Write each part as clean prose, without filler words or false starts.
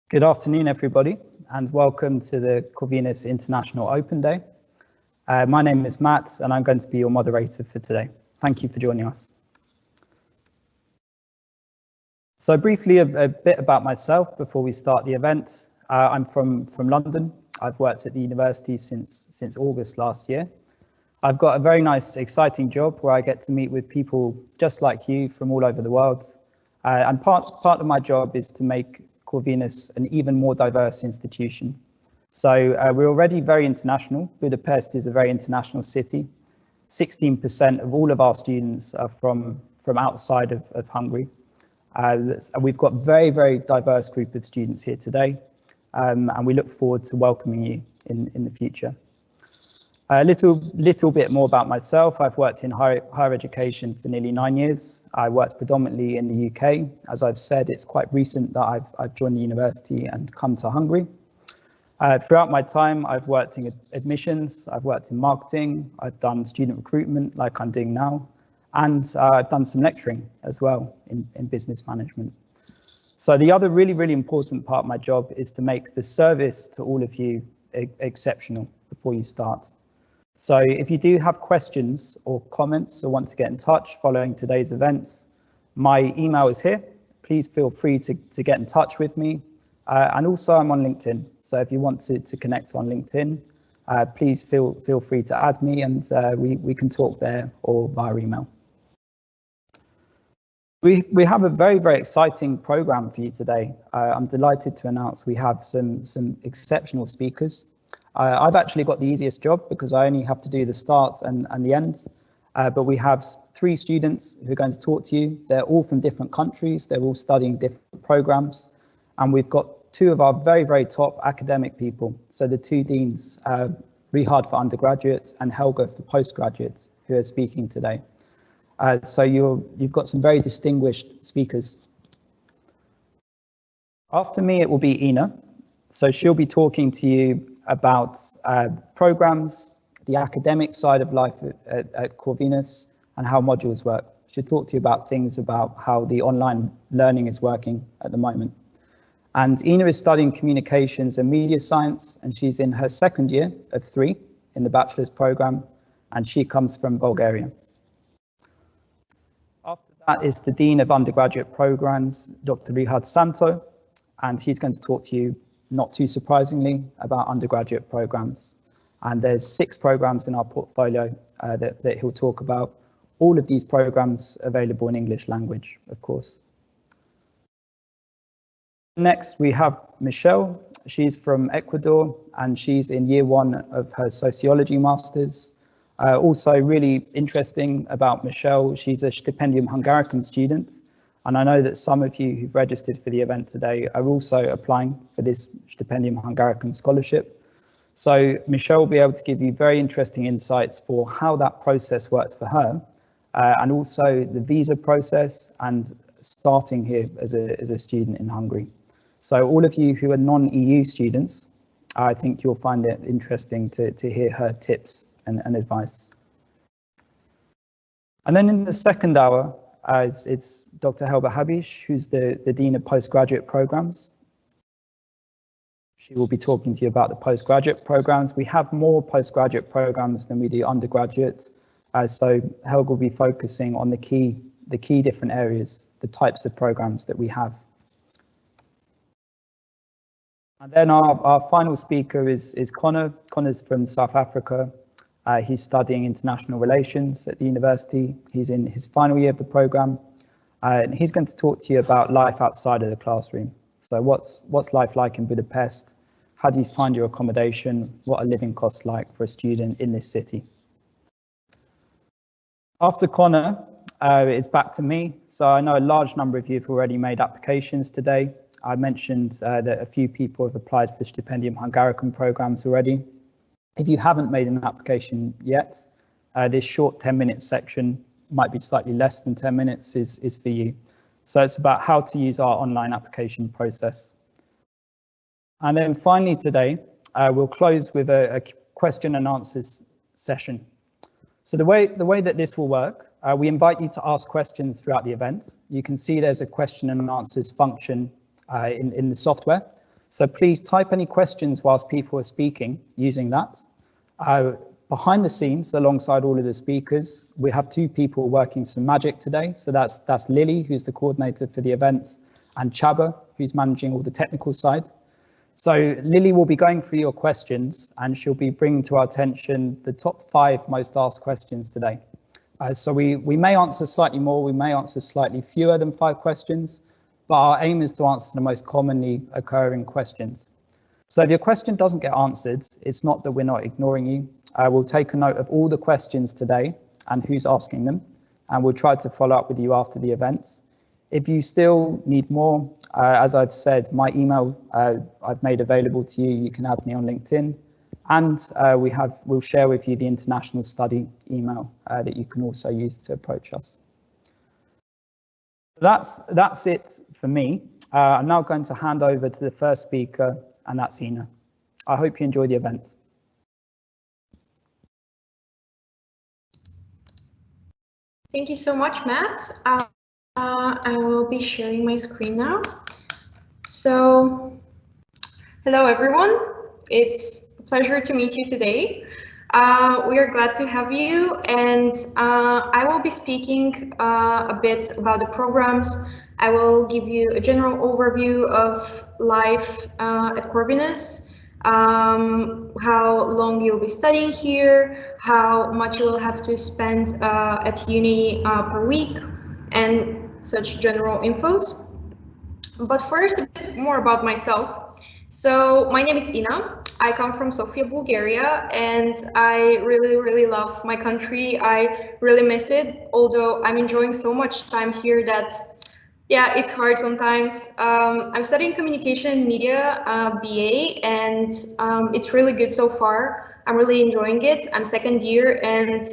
Good afternoon, everybody, and welcome to the Corvinus International Open Day. My name is Matt, and I'm going to be your moderator for today. Thank you for joining us. So briefly, a bit about myself before we start the event. I'm from London. I've worked at the university since August last year. I've got a very nice, exciting job where I get to meet with people just like you from all over the world. And part of my job is to make Corvinus an even more diverse institution. So we're already very international. Budapest is a very international city. 16% of all of our students are from outside of Hungary. And we've got very, very diverse group of students here today. And we look forward to welcoming you in the future. A little bit more about myself. I've worked in higher education for nearly 9 years. I worked predominantly in the UK. As I've said, it's quite recent that I've joined the university and come to Hungary. Throughout my time, I've worked in admissions, I've worked in marketing, I've done student recruitment like I'm doing now, and I've done some lecturing as well in business management. So the other really important part of my job is to make the service to all of you exceptional before you start. So if you do have questions or comments or want to get in touch following today's event, my email is here. Please feel free to get in touch with me. And also I'm on LinkedIn. So if you want to connect on LinkedIn, please feel free to add me and we can talk there or via email. We have a very exciting program for you today. I'm delighted to announce we have some exceptional speakers. I've actually got the easiest job because I only have to do the start and the end. But we have 3 students who are going to talk to you. They're all from different countries. They're all studying different programs. And we've got 2 of our very top academic people. So the 2 deans, Richard for undergraduate and Helga for postgraduate, who are speaking today. So you've got some very distinguished speakers. After me, it will be Ina. So she'll be talking to you about programs, the academic side of life at Corvinus, and how modules work. She'll talk to you about things about how the online learning is working at the moment. And Ina is studying communications and media science, and she's in her 2nd year of 3 in the bachelor's program, and she comes from Bulgaria. After that is the Dean of Undergraduate Programs, Dr. Richard Santo, and he's going to talk to you, not too surprisingly, about undergraduate programs. And there's 6 programs in our portfolio that he'll talk about. All of these programs available in English language, of course. Next, we have Michelle. She's from Ecuador, and she's in year 1 of her sociology masters. Also really interesting about Michelle, she's a Stipendium Hungaricum student. And I know that some of you who've registered for the event today are also applying for this Stipendium Hungaricum scholarship. So Michelle will be able to give you very interesting insights for how that process worked for her, and also the visa process and starting here as a student in Hungary. So all of you who are non-EU students, I think you'll find it interesting to hear her tips and advice. And then in the 2nd hour, it's Dr. Helga Habish, who's the Dean of Postgraduate Programs. She will be talking to you about the postgraduate programs. We have more postgraduate programs than we do undergraduate. So Helga will be focusing on the key different areas, the types of programs that we have. And then our final speaker is Conor. Conor's from South Africa. He's studying international relations at the university. He's in his final year of the program. And he's going to talk to you about life outside of the classroom. So what's life like in Budapest? How do you find your accommodation? What are living costs like for a student in this city? After Conor, it's back to me. So I know a large number of you have already made applications today. I mentioned that a few people have applied for Stipendium Hungaricum programs already. If you haven't made an application yet, this short 10-minute section, might be slightly less than 10 minutes, is for you. So it's about how to use our online application process. And then finally today, we'll close with a question and answers session. So the way that this will work, we invite you to ask questions throughout the event. You can see there's a question and answers function in the software. So please type any questions whilst people are speaking using that. Behind the scenes, alongside all of the speakers, we have two people working some magic today. So that's Lily, who's the coordinator for the event, and Chaba, who's managing all the technical side. So Lily will be going through your questions, and she'll be bringing to our attention the top 5 most asked questions today. So we may answer slightly more, we may answer slightly fewer than 5 questions, but our aim is to answer the most commonly occurring questions. So if your question doesn't get answered, it's not that we're not ignoring you. We'll take a note of all the questions today and who's asking them, and we'll try to follow up with you after the event. If you still need more, as I've said, my email I've made available to you. You can add me on LinkedIn, and we'll share with you the international study email that you can also use to approach us. That's it for me. I'm now going to hand over to the first speaker, and that's Ina. I hope you enjoy the event. Thank you so much, Matt. I will be sharing my screen now. So, hello everyone. It's a pleasure to meet you today. We are glad to have you, and I will be speaking a bit about the programs. I will give you a general overview of life at Corvinus, how long you'll be studying here, how much you will have to spend at uni per week, and such general infos. But first, a bit more about myself. So my name is Ina. I come from Sofia, Bulgaria, and I really love my country. I really miss it, although I'm enjoying so much time here that, yeah, it's hard sometimes. I'm studying communication and media BA, and it's really good so far. I'm really enjoying it. I'm second year, and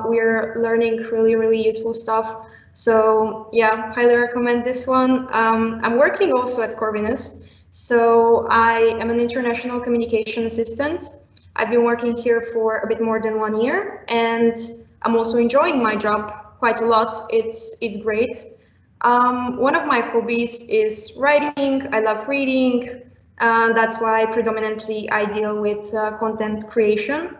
we're learning really useful stuff. So yeah, highly recommend this one. I'm working also at Corvinus. So I am an international communication assistant. I've been working here for a bit more than 1 year, and I'm also enjoying my job quite a lot. It's great. One of my hobbies is writing. I love reading. That's why predominantly I deal with content creation.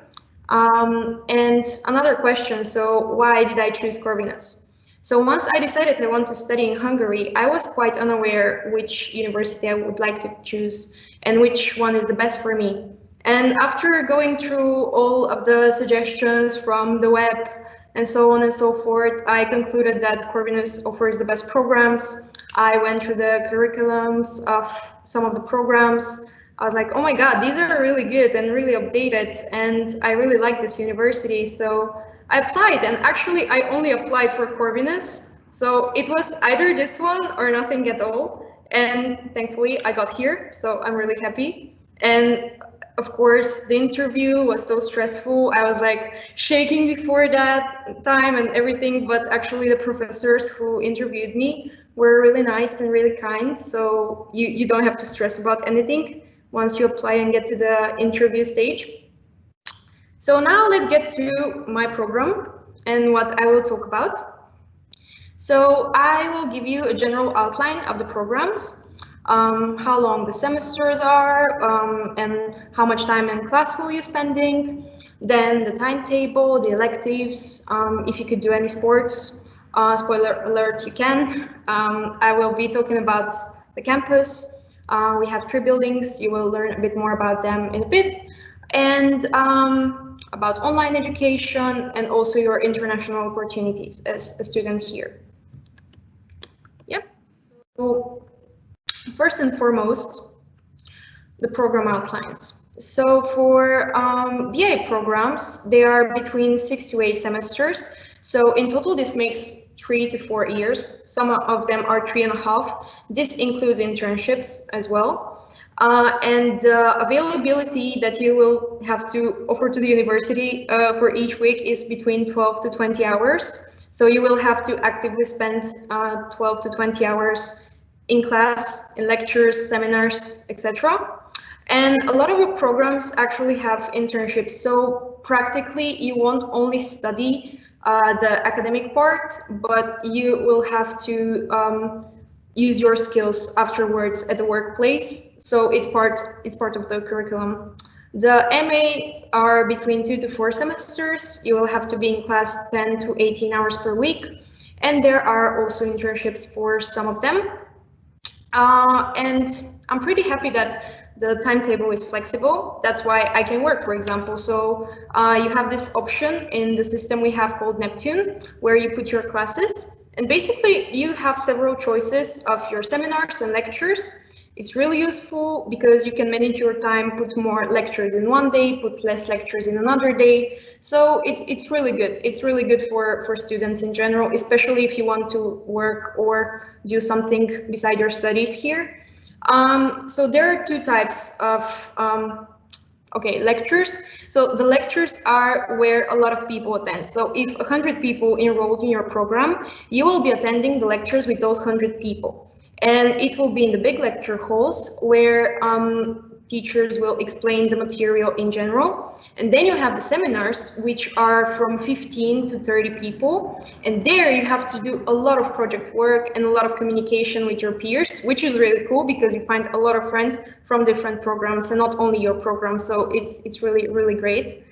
And another question, so why did I choose Corvinus? So once I decided I want to study in Hungary, I was quite unaware which university I would like to choose and which one is the best for me. And after going through all of the suggestions from the web and so on and so forth, I concluded that Corvinus offers the best programs. I went through the curriculums of some of the programs. I was like, oh my God, these are really good and really updated, and I really like this university. So I applied, and actually I only applied for Corvinus. So it was either this one or nothing at all. And thankfully I got here, so I'm really happy. And of course, the interview was so stressful. I was like shaking before that time and everything, but actually the professors who interviewed me were really nice and really kind. So you don't have to stress about anything once you apply and get to the interview stage. So now let's get to my program and what I will talk about. So I will give you a general outline of the programs, how long the semesters are, and how much time in class will you spending, then the timetable, the electives, if you could do any sports. Spoiler alert, you can. I will be talking about the campus. We have 3 buildings. You will learn a bit more about them in a bit. And about online education and also your international opportunities as a student here. Yep. So first and foremost, the program outlines. So for BA programs, they are between 6 to 8 semesters. So in total, this makes 3 to 4 years. Some of them are 3.5. This includes internships as well. And availability that you will have to offer to the university for each week is between 12 to 20 hours. So you will have to actively spend 12 to 20 hours in class, in lectures, seminars, etc. And a lot of the programs actually have internships. So practically you won't only study the academic part, but you will have to use your skills afterwards at the workplace. So it's part of the curriculum. The MAs are between 2 to 4 semesters. You will have to be in class 10 to 18 hours per week. And there are also internships for some of them. And I'm pretty happy that the timetable is flexible. That's why I can work, for example. So you have this option in the system we have called Neptune, where you put your classes. And basically, you have several choices of your seminars and lectures. It's really useful because you can manage your time, put more lectures in one day, put less lectures in another day. So it's really good. It's really good for students in general, especially if you want to work or do something beside your studies here. So there are two types of lectures. So the lectures are where a lot of people attend. So if 100 people enrolled in your program, you will be attending the lectures with those 100 people. And it will be in the big lecture halls where teachers will explain the material in general. And then you have the seminars, which are from 15 to 30 people. And there you have to do a lot of project work and a lot of communication with your peers, which is really cool because you find a lot of friends from different programs and not only your program. So it's really, really great.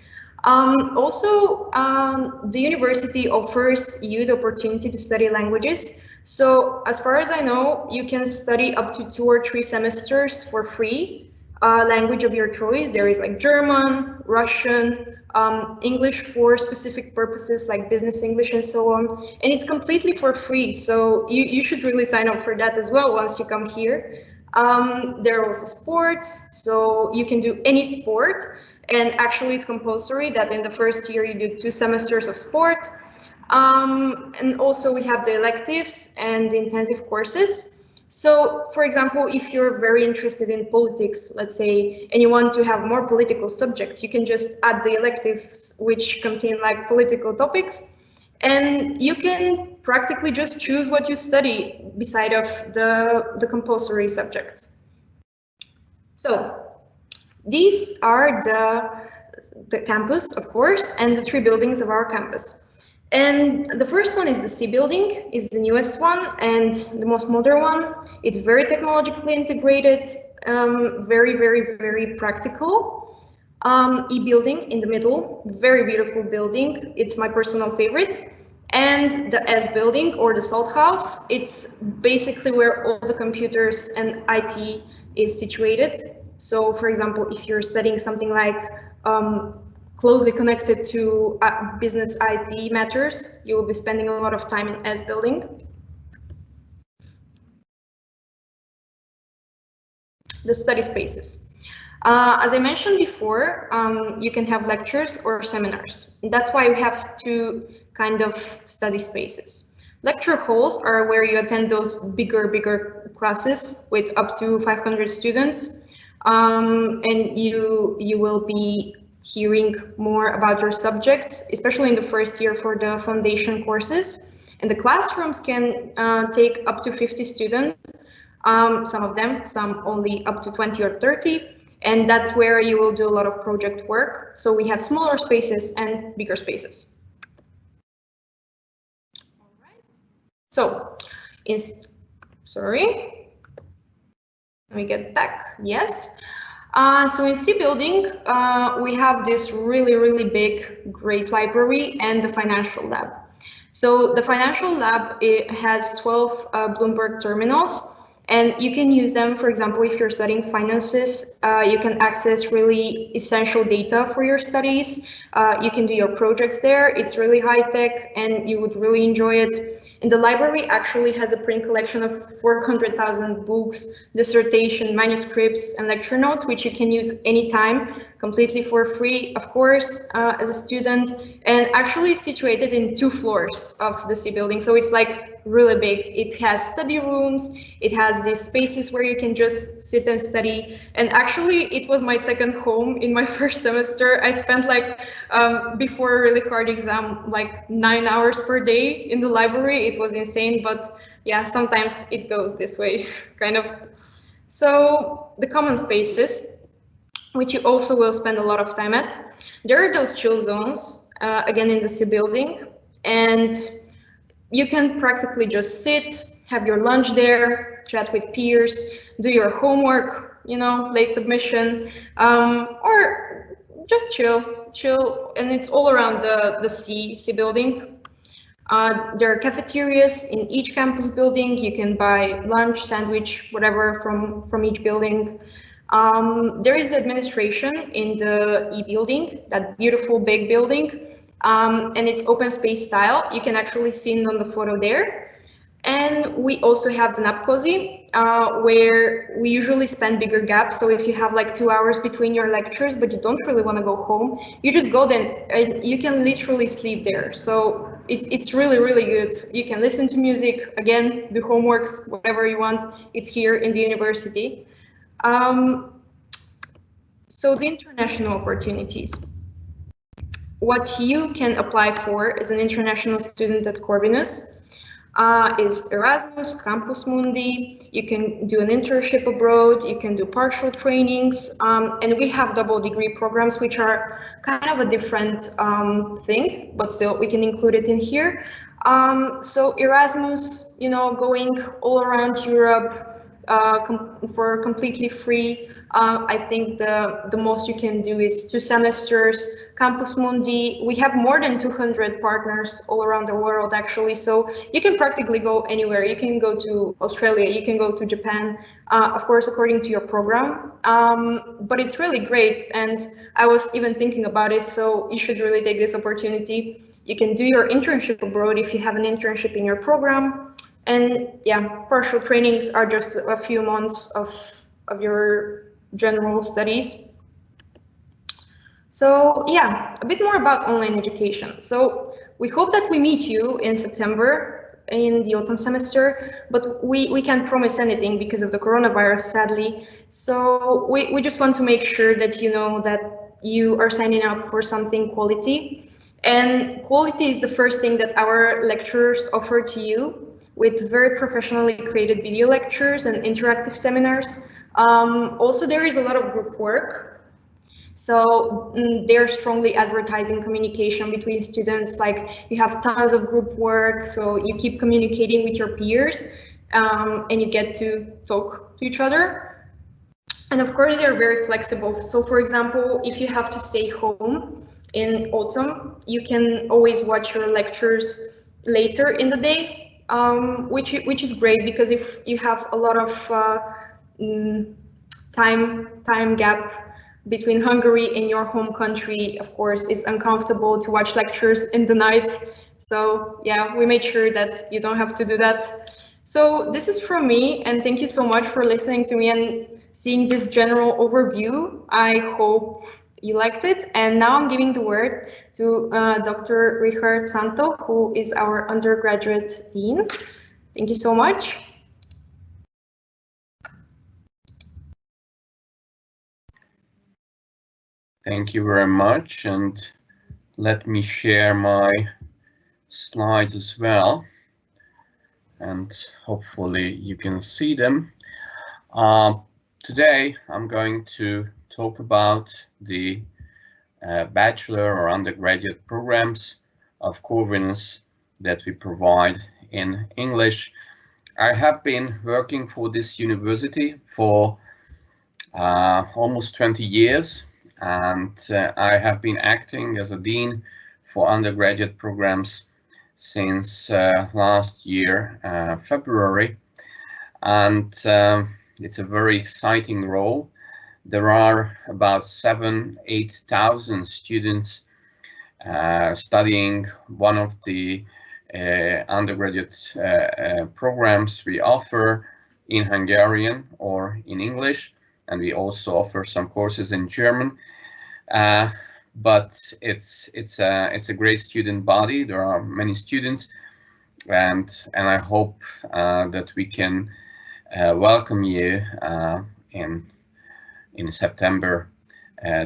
Also, the university offers you the opportunity to study languages. So as far as I know, you can study up to 2 or 3 semesters for free, language of your choice. There is like German, Russian, English for specific purposes like business English and so on. And it's completely for free. So you should really sign up for that as well once you come here. There are also sports, so you can do any sport. And actually it's compulsory that in the first year you do 2 semesters of sport. And also we have the electives and the intensive courses. So, for example, if you're very interested in politics, let's say, and you want to have more political subjects, you can just add the electives which contain like political topics, and you can practically just choose what you study beside of the compulsory subjects. So these are the campus, of course, and the 3 buildings of our campus. And the first one is the C building, is the newest one and the most modern one. It's very technologically integrated, very, very, very practical. E building in the middle, very beautiful building. It's my personal favorite. And the S building, or the Salt House, it's basically where all the computers and IT is situated. So, for example, if you're studying something like closely connected to business IT matters, you will be spending a lot of time in S building. The study spaces. As I mentioned before, you can have lectures or seminars. That's why we have 2 kind of study spaces. Lecture halls are where you attend those bigger classes with up to 500 students, and you will be hearing more about your subjects, especially in the first year for the foundation courses. And the classrooms can take up to 50 students, some of them, some only up to 20 or 30. And that's where you will do a lot of project work. So we have smaller spaces and bigger spaces. All right. So, sorry, let me get back. Yes. So in C building, we have this really, really big, great library and the financial lab. So the financial lab, it has 12 Bloomberg terminals, and you can use them. For example, if you're studying finances, you can access really essential data for your studies. You can do your projects there. It's really high tech and you would really enjoy it. And the library actually has a print collection of 400,000 books, dissertation, manuscripts, and lecture notes, which you can use anytime, completely for free, of course, as a student, and actually situated in 2 floors of the C building. So it's like really big. It has study rooms, it has these spaces where you can just sit and study. And actually, it was my second home in my first semester. I spent like, before a really hard exam, like 9 hours per day in the library. It was insane, but yeah, sometimes it goes this way, kind of. So the common spaces, which you also will spend a lot of time at, there are those chill zones, again in the C building, and you can practically just sit, have your lunch there, chat with peers, do your homework, you know, late submission, or just chill, and it's all around the C building. There are cafeterias in each campus building. You can buy lunch, sandwich, whatever from each building. There is the administration in the E building, that beautiful big building, and it's open space style. You can actually see it on the photo there. And we also have the napcozy, where we usually spend bigger gaps. So if you have like 2 hours between your lectures, but you don't really want to go home, you just go then and you can literally sleep there. So it's really, really good. You can listen to music, again, do homeworks, whatever you want. It's here in the university. So the international opportunities. What you can apply for as an international student at Corvinus is Erasmus, Campus Mundi. You can do an internship abroad, you can do partial trainings, and we have double degree programs, which are kind of a different thing, but still we can include it in here. So Erasmus, you know, going all around Europe for completely free. I think the most you can do is 2 semesters. Campus Mundi, we have more than 200 partners all around the world, actually, so you can practically go anywhere. You can go to Australia, you can go to Japan, of course, according to your program, but it's really great, and I was even thinking about it, so you should really take this opportunity. You can do your internship abroad if you have an internship in your program, and yeah, partial trainings are just a few months of your general studies. So yeah, a bit more about online education. So we hope that we meet you in September in the autumn semester, but we can't promise anything because of the coronavirus, sadly. So we just want to make sure that you know that you are signing up for something quality. And quality is the first thing that our lecturers offer to you, with very professionally created video lectures and interactive seminars. Also, there is a lot of group work. So they're strongly advertising communication between students, like you have tons of group work, so you keep communicating with your peers and you get to talk to each other. And of course, they're very flexible. So for example, if you have to stay home in autumn, you can always watch your lectures later in the day, which is great, because if you have a lot of time gap between Hungary and your home country, of course, it's uncomfortable to watch lectures in the night. So yeah, we made sure that you don't have to do that. So this is from me, and thank you so much for listening to me and seeing this general overview. I hope you liked it. And now I'm giving the word to Dr. Richard Santo, who is our undergraduate dean. Thank you so much. Thank you very much, and let me share my slides as well, and hopefully you can see them. Today I'm going to talk about the bachelor or undergraduate programs of Corvinus that we provide in English. I have been working for this university for almost 20 years. And I have been acting as a dean for undergraduate programs since last year, February. And it's a very exciting role. There are about 8,000 students studying one of the undergraduate programs we offer in Hungarian or in English. And we also offer some courses in German, but it's a great student body. There are many students, and I hope that we can welcome you in September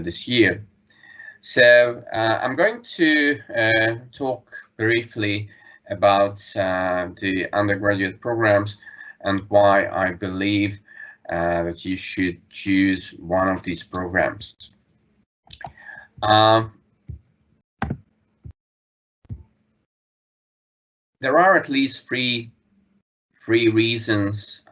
this year. So I'm going to talk briefly about the undergraduate programs and why I believe that you should choose one of these programs. There are at least three three reasons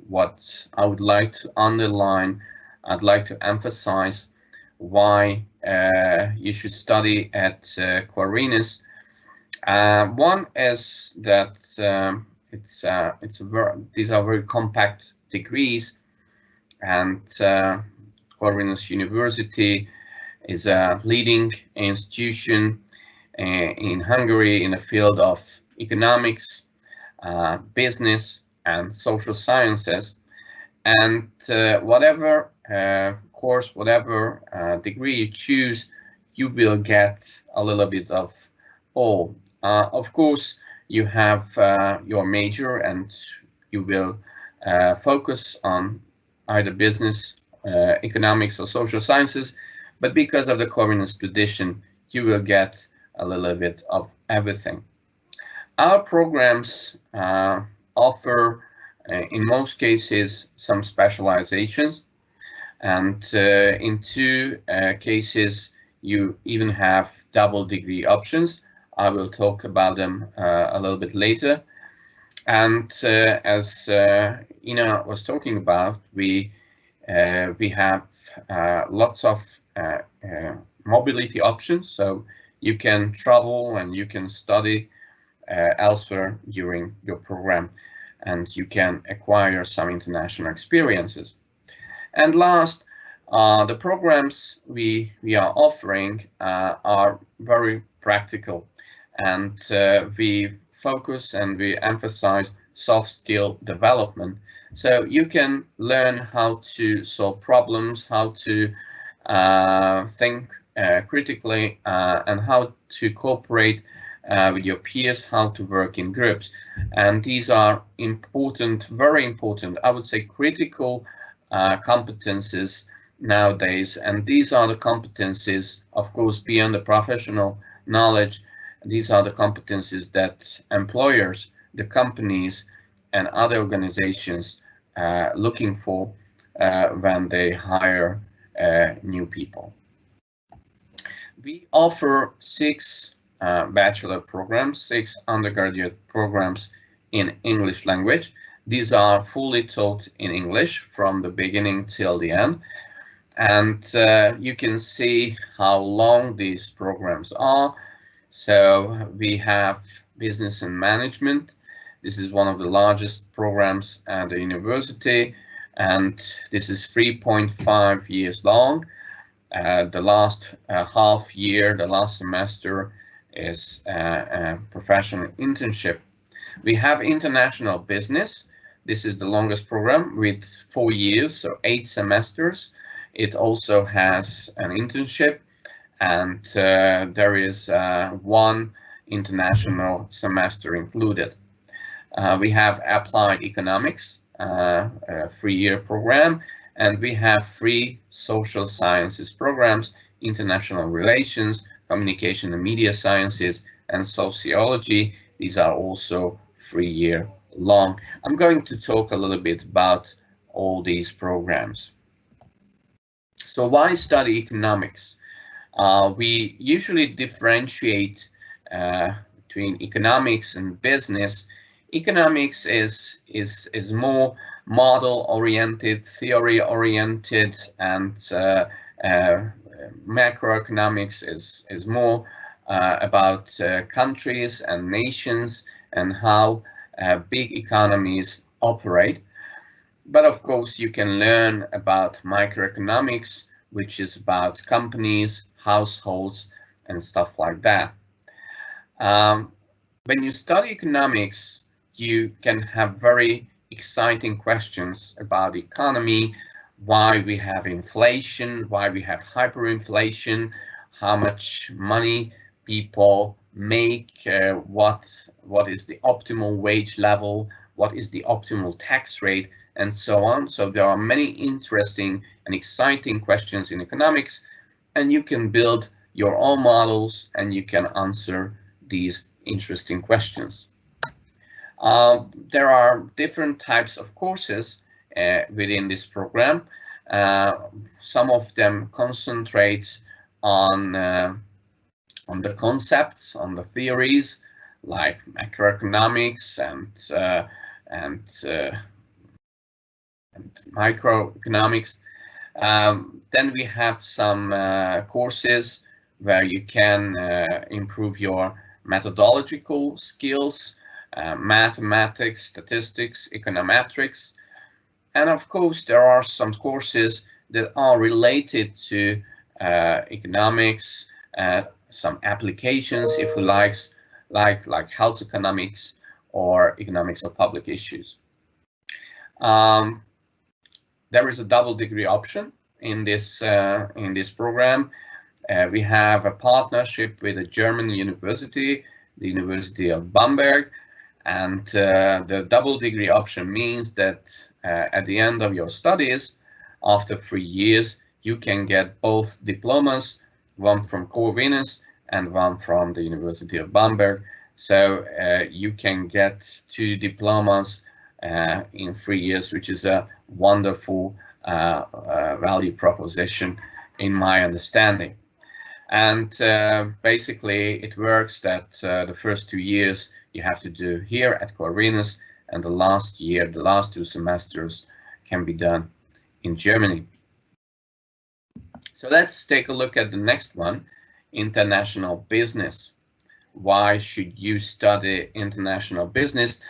what I would like to underline. I'd like to emphasize why you should study at Corvinus. One is that these are very compact degrees, and Corvinus University is a leading institution in Hungary in the field of economics, business, and social sciences. And whatever course, whatever degree you choose, you will get a little bit of all. Of course, you have your major and you will focus on either business, economics, or social sciences, but because of the Corvinus tradition, you will get a little bit of everything. Our programs offer, in most cases, some specializations, and in two cases, you even have double degree options. I will talk about them a little bit later. And as Ina was talking about, we have lots of mobility options, so you can travel and you can study elsewhere during your program, and you can acquire some international experiences. And last, the programs we are offering are very practical, and we focus and we emphasize soft skill development. So you can learn how to solve problems, how to think critically, and how to cooperate with your peers, how to work in groups. And these are important, very important, I would say critical competences nowadays. And these are the competences, of course, beyond the professional knowledge. These are the competences that employers, the companies, and other organizations looking for when they hire new people. We offer 6 bachelor programs, 6 undergraduate programs in English language. These are fully taught in English from the beginning till the end. And you can see how long these programs are. So we have business and management. This is one of the largest programs at the university, and this is 3.5 years long. The last half year, the last semester is a professional internship. We have international business. This is the longest program with 4 years, so 8 semesters. It also has an internship, and there is 1 international semester included. We have applied economics, a 3-year program, and we have 3 social sciences programs: international relations, communication and media sciences, and sociology. These are also 3-year long. I'm going to talk a little bit about all these programs. So why study economics? We usually differentiate between economics and business. Economics is more model-oriented, theory-oriented, and macroeconomics is more about countries and nations and how big economies operate. But of course, you can learn about microeconomics, which is about companies, households, and stuff like that. When you study economics, you can have very exciting questions about the economy, why we have inflation, why we have hyperinflation, how much money people make, what is the optimal wage level, what is the optimal tax rate, and so on. So there are many interesting and exciting questions in economics, and you can build your own models and you can answer these interesting questions. There are different types of courses within this program. Some of them concentrate on the concepts, on the theories, like macroeconomics and and microeconomics. Then we have some courses where you can improve your methodological skills, mathematics, statistics, econometrics. And of course, there are some courses that are related to economics, some applications, if you like health economics or economics of public issues. There is a double degree option in this program. We have a partnership with a German university, the University of Bamberg, and the double degree option means that at the end of your studies, after 3 years, you can get both diplomas, one from Corvinus and one from the University of Bamberg. So you can get 2 diplomas in 3 years, which is a wonderful value proposition in my understanding. And basically it works that the first 2 years you have to do here at Corvinus, and the last 2 semesters can be done in Germany. So let's take a look at the next one, international business. Why should you study international business?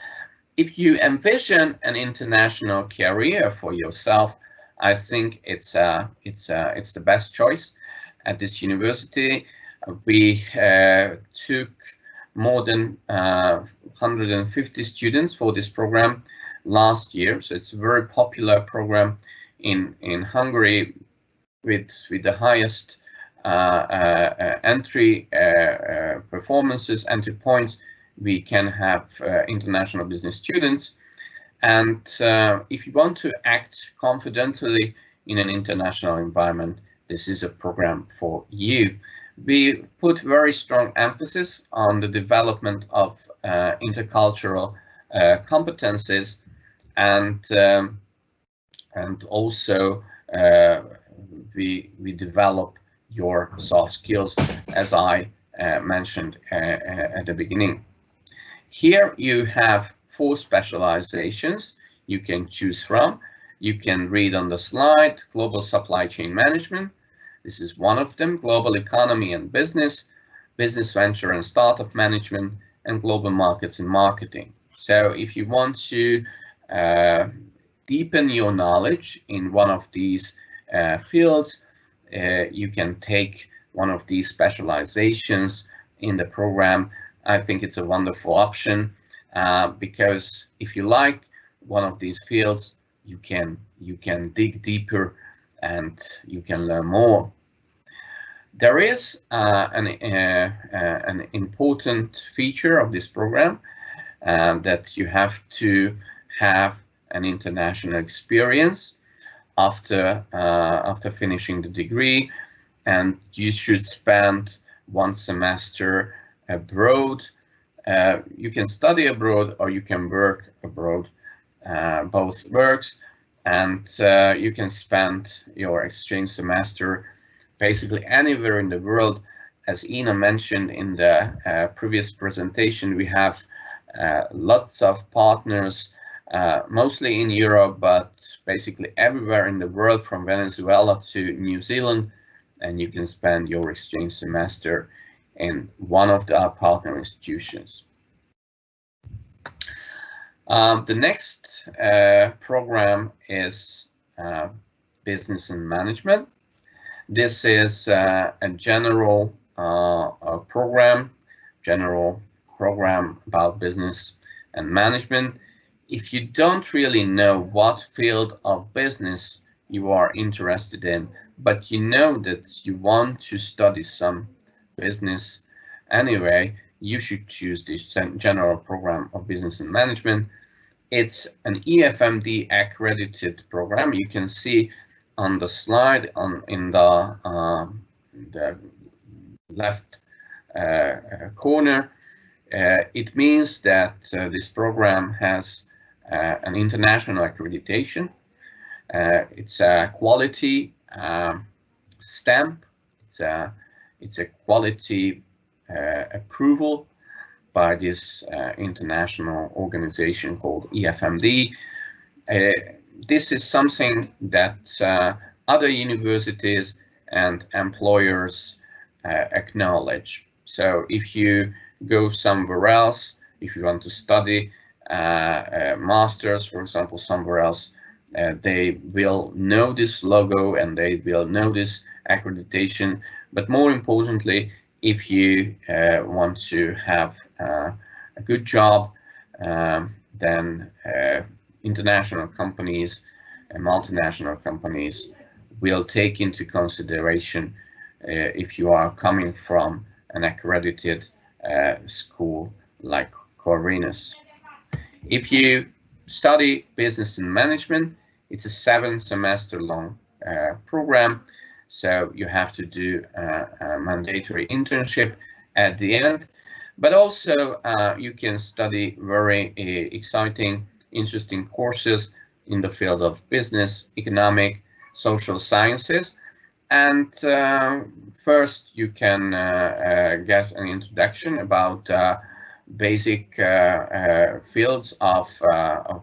If you envision an international career for yourself, I think it's the best choice. At this university, we took more than 150 students for this program last year, so it's a very popular program in Hungary with the highest entry performances, entry points. We can have international business students, and if you want to act confidently in an international environment, this is a program for you. We put very strong emphasis on the development of intercultural competences, and also we develop your soft skills, as I mentioned at the beginning. Here you have 4 specializations you can choose from. You can read on the slide: global supply chain management. This is one of them: global economy and business, business venture and startup management, and global markets and marketing. So if you want to deepen your knowledge in one of these fields, you can take one of these specializations in the program. I think it's a wonderful option because if you like one of these fields, you can dig deeper and you can learn more. There is an important feature of this program that you have to have an international experience after finishing the degree, and you should spend 1 semester abroad. You can study abroad or you can work abroad. Both works, and you can spend your exchange semester basically anywhere in the world. As Ina mentioned in the previous presentation, we have lots of partners, mostly in Europe, but basically everywhere in the world, from Venezuela to New Zealand, and you can spend your exchange semester in one of our partner institutions. The next program is business and management. This is a general program about business and management. If you don't really know what field of business you are interested in, but you know that you want to study some business anyway, you should choose this general program of business and management. It's an EFMD accredited program. You can see on the slide in the left corner. It means that this program has an international accreditation. It's a quality stamp. It's a quality approval, by this international organization called EFMD. This is something that other universities and employers acknowledge. So if you go somewhere else, if you want to study masters, for example, somewhere else, they will know this logo and they will know this accreditation. But more importantly, if you want to have a good job, then international companies and multinational companies will take into consideration if you are coming from an accredited school like Corvinus. If you study business and management, it's a 7-semester long program, so you have to do a mandatory internship at the end, but also you can study very exciting, interesting courses in the field of business, economic, social sciences. And first you can get an introduction about basic fields of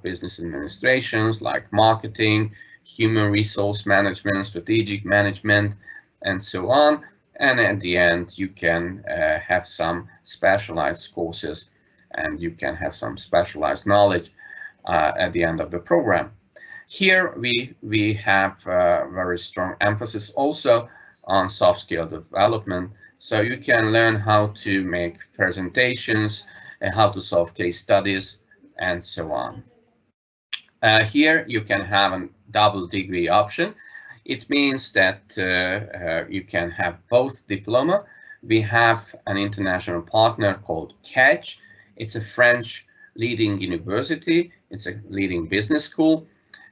business administrations like marketing, human resource management, strategic management, and so on. And at the end, you can have some specialized courses and you can have some specialized knowledge at the end of the program. Here we have very strong emphasis also on soft skill development. So you can learn how to make presentations, and how to solve case studies, and so on. Here you can have a double degree option. It means that you can have both diploma. We have an international partner called CADG. It's a French leading university. It's a leading business school.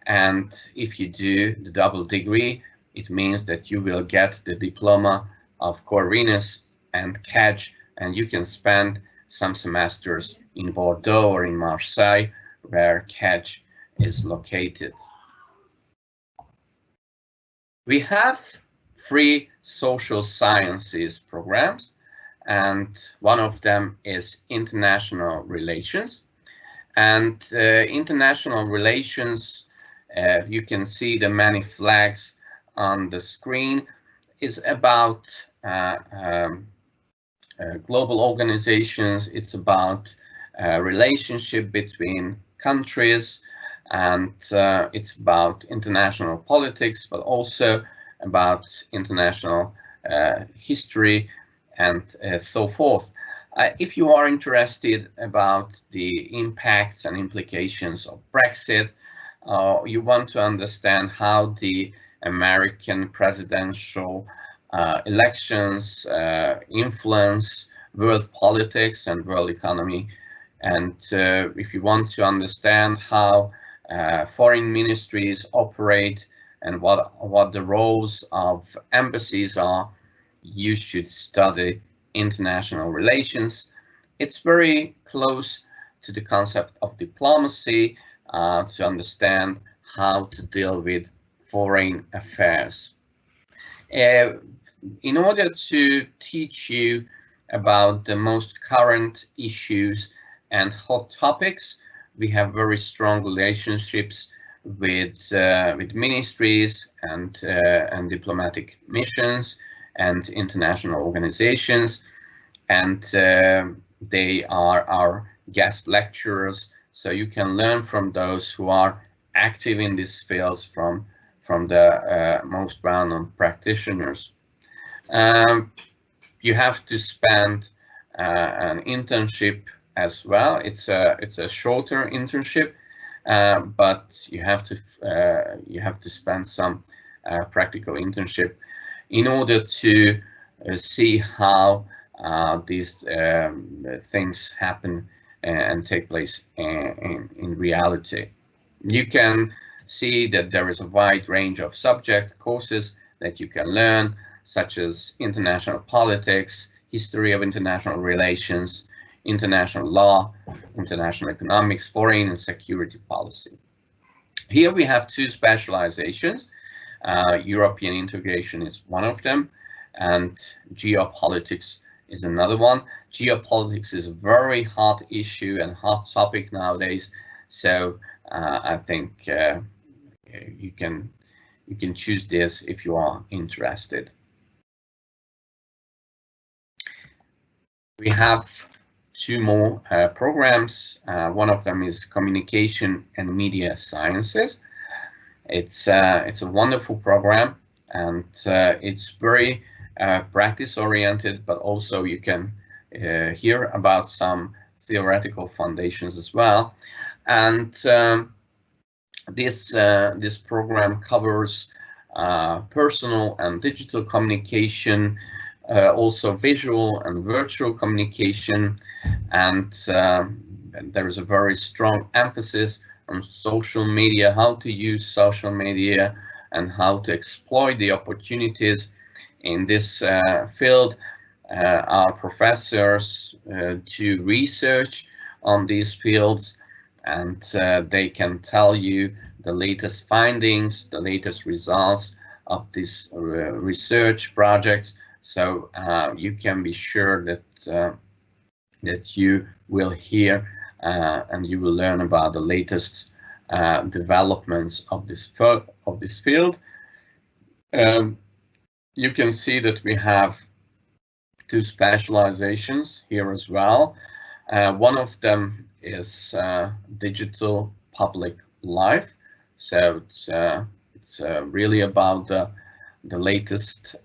And if you do the double degree, it means that you will get the diploma of Corvinus and CADG, and you can spend some semesters in Bordeaux or in Marseille, where CADG is located. We have 3 social sciences programs, and one of them is international relations. And international relations, you can see the many flags on the screen, is about global organizations. It's about relationship between countries, and it's about international politics, but also about international history and so forth. If you are interested about the impacts and implications of Brexit, you want to understand how the American presidential elections influence world politics and world economy, and if you want to understand how foreign ministries operate and what the roles of embassies are, you should study international relations. It's very close to the concept of diplomacy, to understand how to deal with foreign affairs. In order to teach you about the most current issues and hot topics, we have very strong relationships with ministries and diplomatic missions and international organizations, and they are our guest lecturers. So you can learn from those who are active in these fields from the most well-known practitioners. You have to spend an internship as well. It's a shorter internship, but you have to spend some practical internship in order to see how these things happen and take place in reality. You can see that there is a wide range of subject courses that you can learn, such as international politics, history of international relations, international law, international economics, foreign and security policy. Here we have 2 specializations. European integration is one of them, and geopolitics is another one. Geopolitics is a very hot issue and hot topic nowadays, so I think you can choose this if you are interested. We have two more programs. One of them is Communication and Media Sciences. It's a wonderful program, and it's very practice-oriented, but also you can hear about some theoretical foundations as well. And this program covers personal and digital communication, also visual and virtual communication, and there is a very strong emphasis on social media, how to use social media and how to exploit the opportunities in this field. Our professors do research on these fields, and they can tell you the latest findings, the latest results of these research projects. So you can be sure that that you will hear and you will learn about the latest developments of this field. You can see that we have two specializations here as well. One of them is digital public life. So it's really about the latest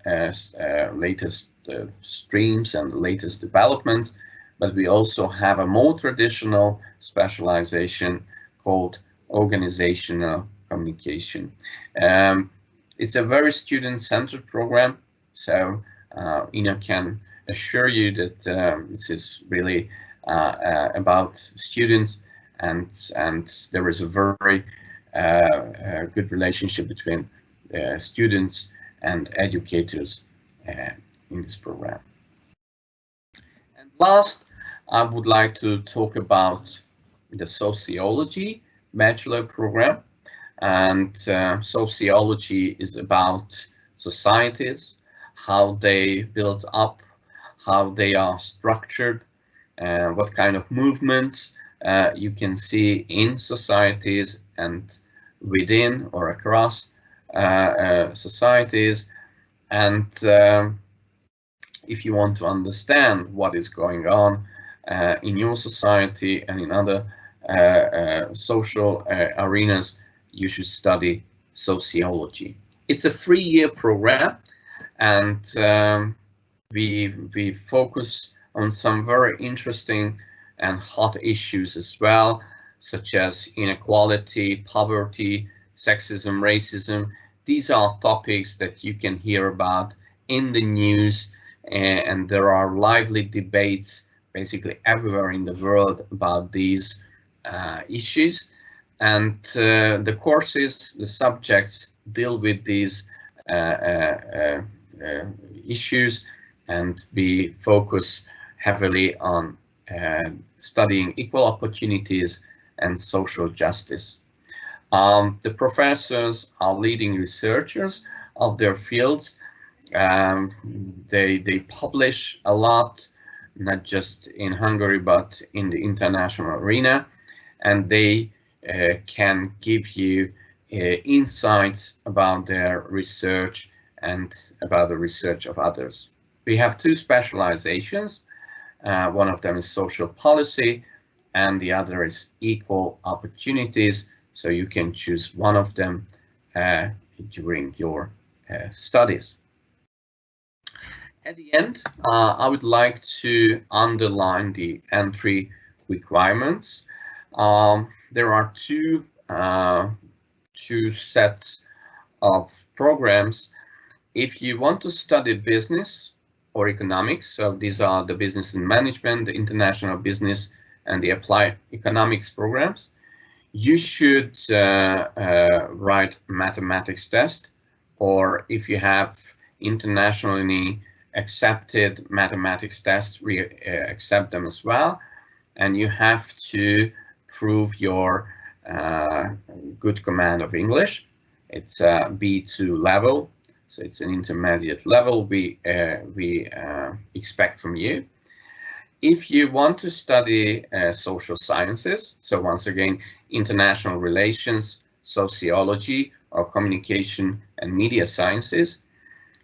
streams and the latest development. But we also have a more traditional specialization called organizational communication. It's a very student-centered program, so Ina can assure you that this is really about students, and there is a very good relationship between students and educators in this program. And last, I would like to talk about the sociology bachelor program. And sociology is about societies, how they build up, how they are structured, what kind of movements you can see in societies and within or across societies. And if you want to understand what is going on in your society and in other social arenas, you should study sociology. It's a 3-year program, and we focus on some very interesting and hot issues as well, such as inequality, poverty, sexism, racism. These are topics that you can hear about in the news, and there are lively debates basically everywhere in the world about these issues. And the courses, the subjects deal with these issues, and we focus heavily on studying equal opportunities and social justice. The professors are leading researchers of their fields. They publish a lot, not just in Hungary, but in the international arena, and they can give you insights about their research and about the research of others. We have two specializations. One of them is social policy, and the other is equal opportunities. So you can choose one of them during your studies. At the end, I would like to underline the entry requirements. There are two sets of programs. If you want to study business or economics, so these are the business and management, the international business, and the applied economics programs, you should write mathematics test, or if you have internationally accepted mathematics tests, we accept them as well, and you have to prove your good command of English. It's a B2 level, so it's an intermediate level we expect from you. If you want to study social sciences, so once again, international relations, sociology, or communication and media sciences,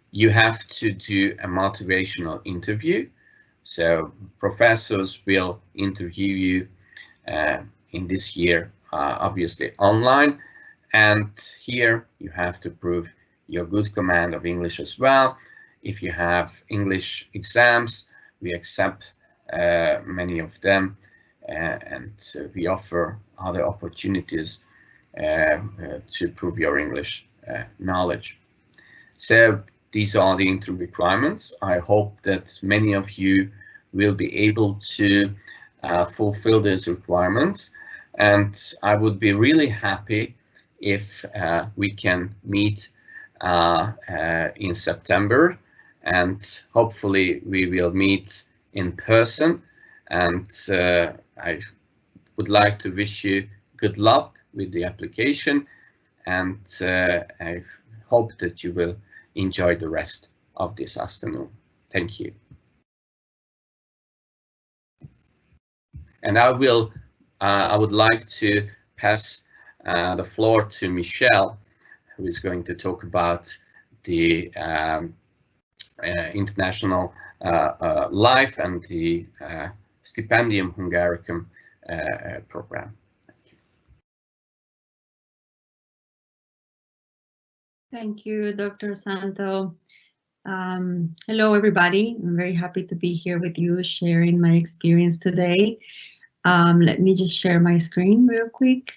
you have to do a motivational interview. So professors will interview you in this year, obviously online. And here you have to prove your good command of English as well. If you have English exams, we accept many of them, and we offer other opportunities to prove your English knowledge. So these are the interview requirements. I hope that many of you will be able to fulfill these requirements, and I would be really happy if we can meet in September, and hopefully we will meet in person. And I would like to wish you good luck with the application, and I hope that you will enjoy the rest of this afternoon. Thank you. And I would like to pass the floor to Michelle, who is going to talk about the international life and the Stipendium Hungaricum program. Thank you, Dr. Santo. Hello, everybody. I'm very happy to be here with you, sharing my experience today. Let me just share my screen real quick.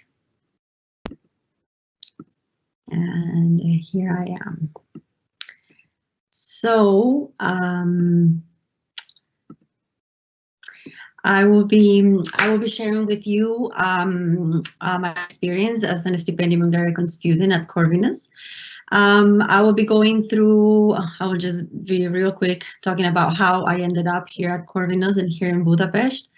And here I am. So I will be sharing with you my experience as an Stipendium Hungaricum student at Corvinus. I will be going through, I will just be real quick talking about how I ended up here at Corvinus and here in Budapest.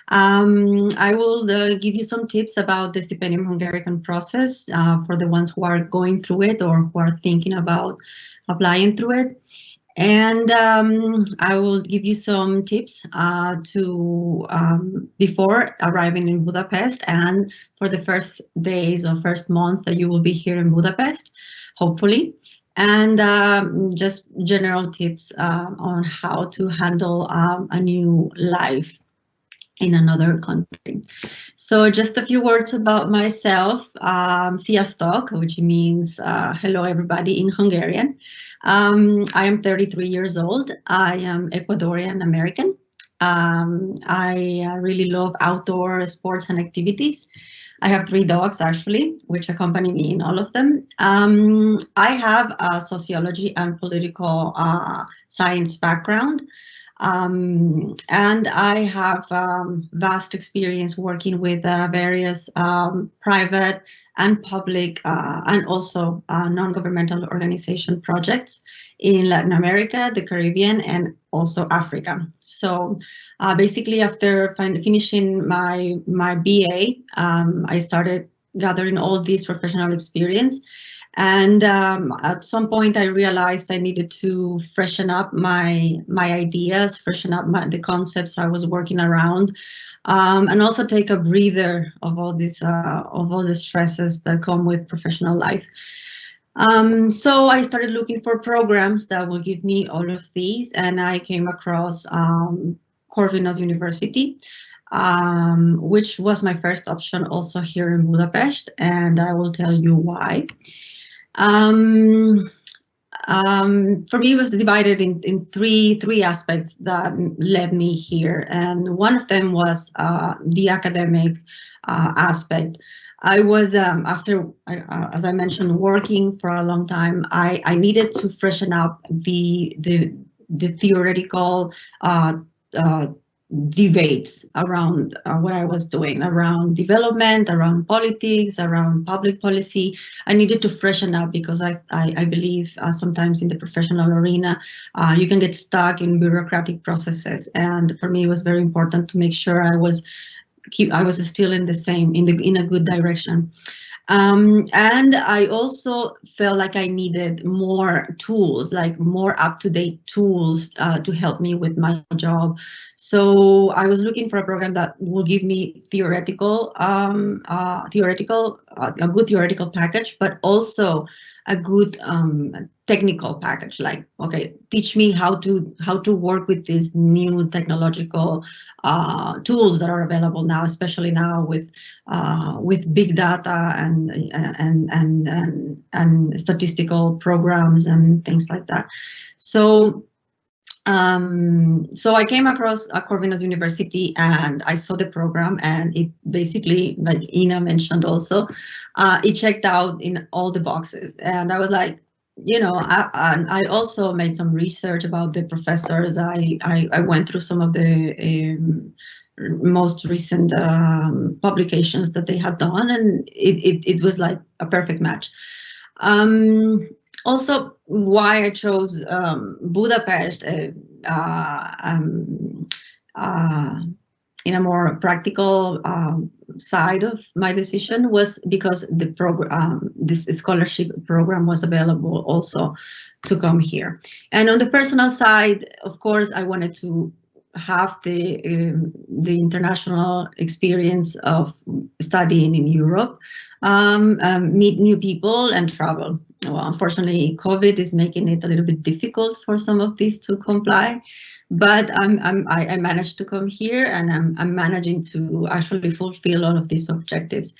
I will give you some tips about the Stipendium Hungaricum process for the ones who are going through it or who are thinking about applying through it. And I will give you some tips before arriving in Budapest and for the first days or first month that you will be here in Budapest, hopefully. And just general tips on how to handle a new life in another country. So just a few words about myself. Sziasztok, which means hello everybody in Hungarian. I am 33 years old. I am Ecuadorian American. I really love outdoor sports and activities. I have 3 dogs actually, which accompany me in all of them. I have a sociology and political science background. And I have vast experience working with various private and public and also non-governmental organization projects in Latin America, the Caribbean, and also Africa. So basically, after finishing my BA, I started gathering all this professional experience. And at some point, I realized I needed to freshen up my ideas, freshen up the concepts I was working around, and also take a breather of all the stresses that come with professional life. So I started looking for programs that will give me all of these, and I came across Corvinus University, which was my first option also here in Budapest, and I will tell you why. For me, it was divided in three aspects that led me here, and one of them was the academic aspect. I was as I mentioned, working for a long time. I needed to freshen up the theoretical debates around what I was doing, around development, around politics, around public policy. I needed to freshen up because I believe sometimes in the professional arena, you can get stuck in bureaucratic processes. And for me, it was very important to make sure I was still in a good direction. And I also felt like I needed more tools, like more up-to-date tools to help me with my job. So I was looking for a program that will give me a good theoretical package, but also a good technical package. Like, okay, teach me how to work with these new technological tools that are available now, especially now with big data and statistical programs and things like that. So so I came across Corvinus University and I saw the program, and it basically, like Ina mentioned also, it checked out in all the boxes. And I was like, you know, I also made some research about the professors. I went through some of the most recent publications that they had done, and it was like a perfect match. Also, why I chose Budapest in a more practical side of my decision was because the program, this scholarship program, was available also to come here. And on the personal side, of course, I wanted to have the international experience of studying in Europe, meet new people, and travel. Well, unfortunately, COVID is making it a little bit difficult for some of these to comply, but I managed to come here, and I'm managing to actually fulfill all of these objectives.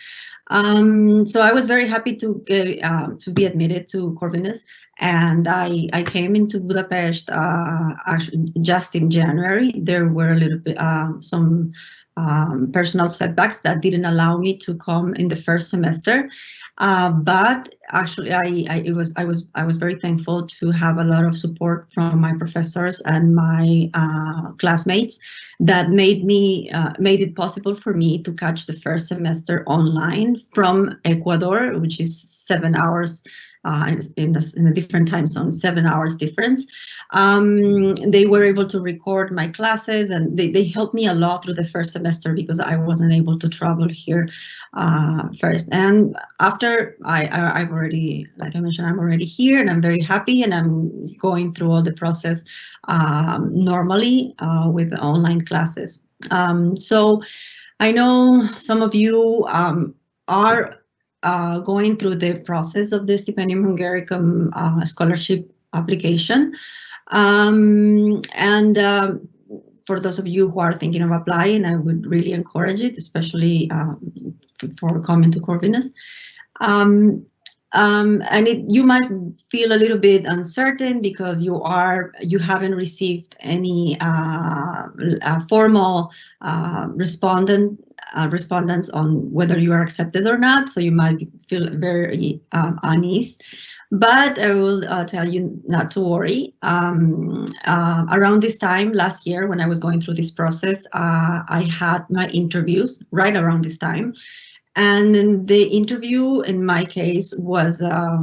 So I was very happy to get to be admitted to Corvinus, and I came into Budapest actually just in January. There were a little bit some personal setbacks that didn't allow me to come in the first semester. But actually, I was very thankful to have a lot of support from my professors and my classmates that made it possible for me to catch the first semester online from Ecuador, which is 7 hours in a different time zone, 7 hours difference. They were able to record my classes, and they helped me a lot through the first semester because I wasn't able to travel here first. And after I've already, like I mentioned, I'm already here, and I'm very happy, and I'm going through all the process normally with online classes. So I know some of you are going through the process of the Stipendium Hungaricum scholarship application. For those of you who are thinking of applying, I would really encourage it, especially for coming to Corvinus. And you might feel a little bit uncertain because you haven't received any formal respondents on whether you are accepted or not, so you might feel very uneasy. But I will tell you not to worry. Around this time last year, when I was going through this process, I had my interviews right around this time. And the interview, in my case, was a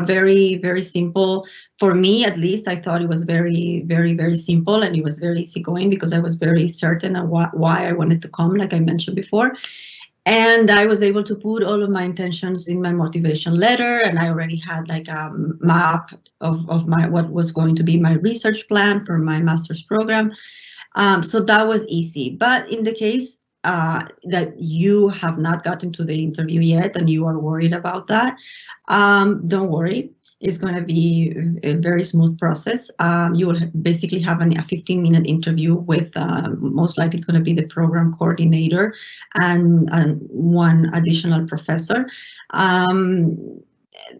very, very simple, for me at least. I thought it was very, very, very simple, and it was very easygoing because I was very certain of why I wanted to come, like I mentioned before. And I was able to put all of my intentions in my motivation letter, and I already had like a map of what was going to be my research plan for my master's program. So that was easy. But in the case that you have not gotten to the interview yet and you are worried about that, don't worry. It's going to be a very smooth process. You will basically have a 15-minute interview with, most likely it's going to be the program coordinator and one additional professor.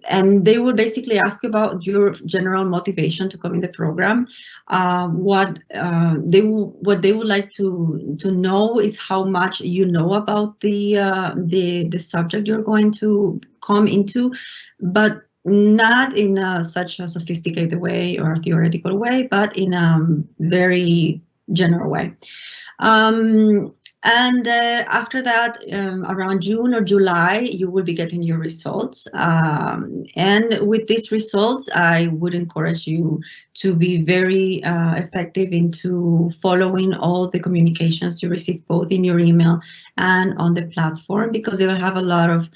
And they will basically ask you about your general motivation to come in the program. What they would like to know is how much you know about the subject you're going to come into, but not in such a sophisticated way or theoretical way, but in a very general way. And after that, around June or July, you will be getting your results. And with these results, I would encourage you to be very effective into following all the communications you receive, both in your email and on the platform, because they will have a lot of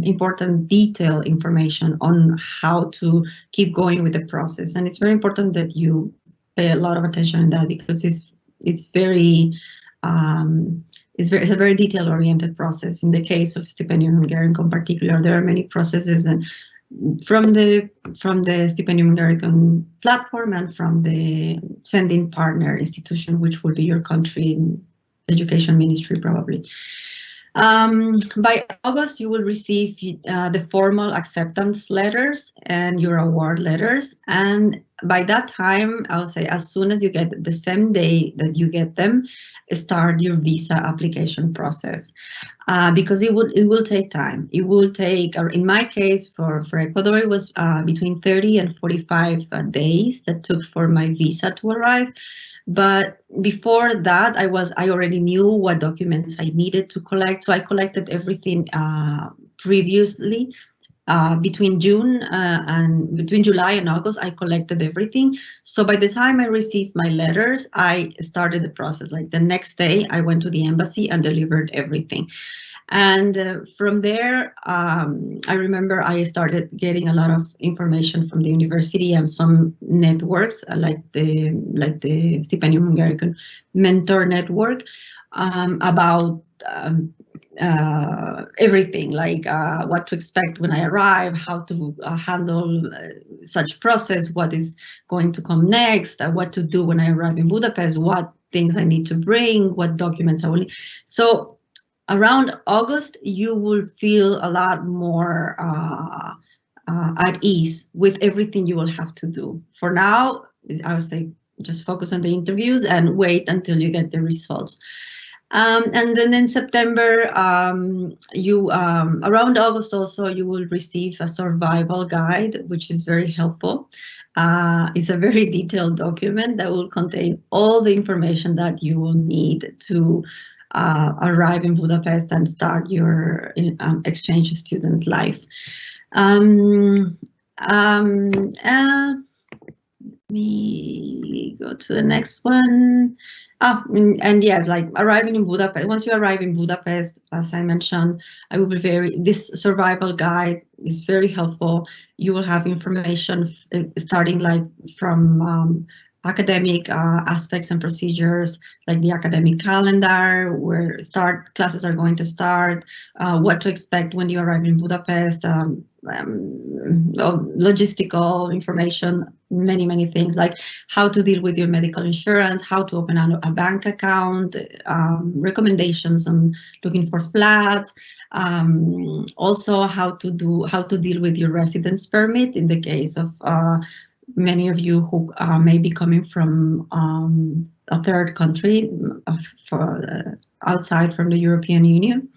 important detailed information on how to keep going with the process. And it's very important that you pay a lot of attention on that, because it's very it's a very detail-oriented process. In the case of Stipendium Hungaricum in particular, there are many processes, and from the Stipendium Hungaricum platform and from the sending partner institution, which will be your country education ministry probably. By August, you will receive the formal acceptance letters and your award letters. And by that time, I'll say as soon as you get the same day that you get them, start your visa application process, because it will take time. It will take, in my case, for Ecuador, it was between 30 and 45 days that took for my visa to arrive. But before that, I already knew what documents I needed to collect. So I collected everything previously. Between July and August, I collected everything. So by the time I received my letters, I started the process. Like the next day, I went to the embassy and delivered everything. And from there, I remember I started getting a lot of information from the university and some networks, like the Stipendium Hungaricum Mentor Network, about everything, like what to expect when I arrive, how to handle such process, what is going to come next, what to do when I arrive in Budapest, what things I need to bring, what documents I will need. So around August, you will feel a lot more at ease with everything you will have to do. For now, I would say just focus on the interviews and wait until you get the results. And then in September, around August also, you will receive a survival guide, which is very helpful. It's a very detailed document that will contain all the information that you will need to arrive in Budapest and start your exchange student life. Let me go to the next one. And yes, like arriving in Budapest. Once you arrive in Budapest, as I mentioned, this survival guide is very helpful. You will have information starting like from academic aspects and procedures, like the academic calendar, where classes are going to start, what to expect when you arrive in Budapest, logistical information, many things, like how to deal with your medical insurance, how to open a bank account, recommendations on looking for flats, also how to deal with your residence permit in the case of many of you who may be coming from a third country outside from the European Union.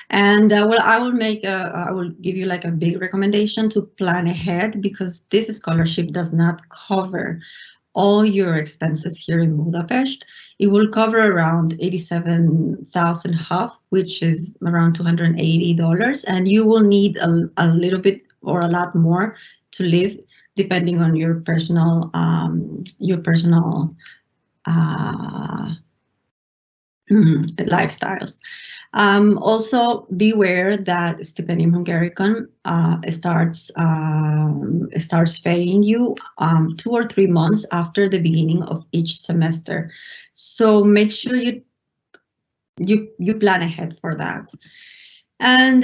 And I will give you like a big recommendation to plan ahead, because this scholarship does not cover all your expenses here in Budapest. It will cover around 87,000 HUF, which is around $280, and you will need a little bit or a lot more to live, depending on your personal lifestyles. Also, beware that Stipendium Hungaricum starts paying you 2 or 3 months after the beginning of each semester. So make sure you plan ahead for that. And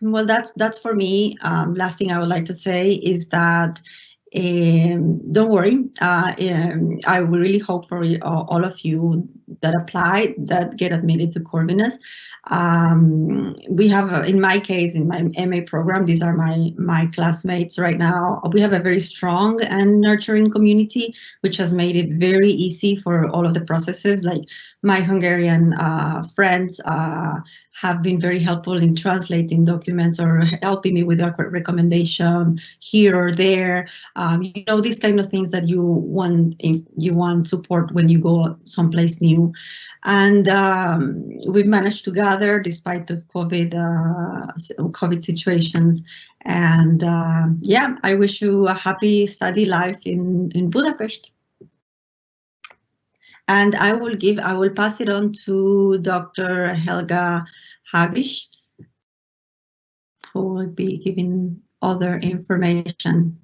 well, that's for me. Last thing I would like to say is that don't worry. I really hope for all of you that apply, that get admitted to Corvinus. We have, in my case, in my MA program, these are my classmates right now. We have a very strong and nurturing community, which has made it very easy for all of the processes. Like my Hungarian friends have been very helpful in translating documents or helping me with a recommendation here or there. You know, these kind of things that you want support when you go someplace new. And we've managed to gather despite the COVID situations. And yeah, I wish you a happy study life in Budapest. And I will pass it on to Dr. Helga Habisch, who will be giving other information.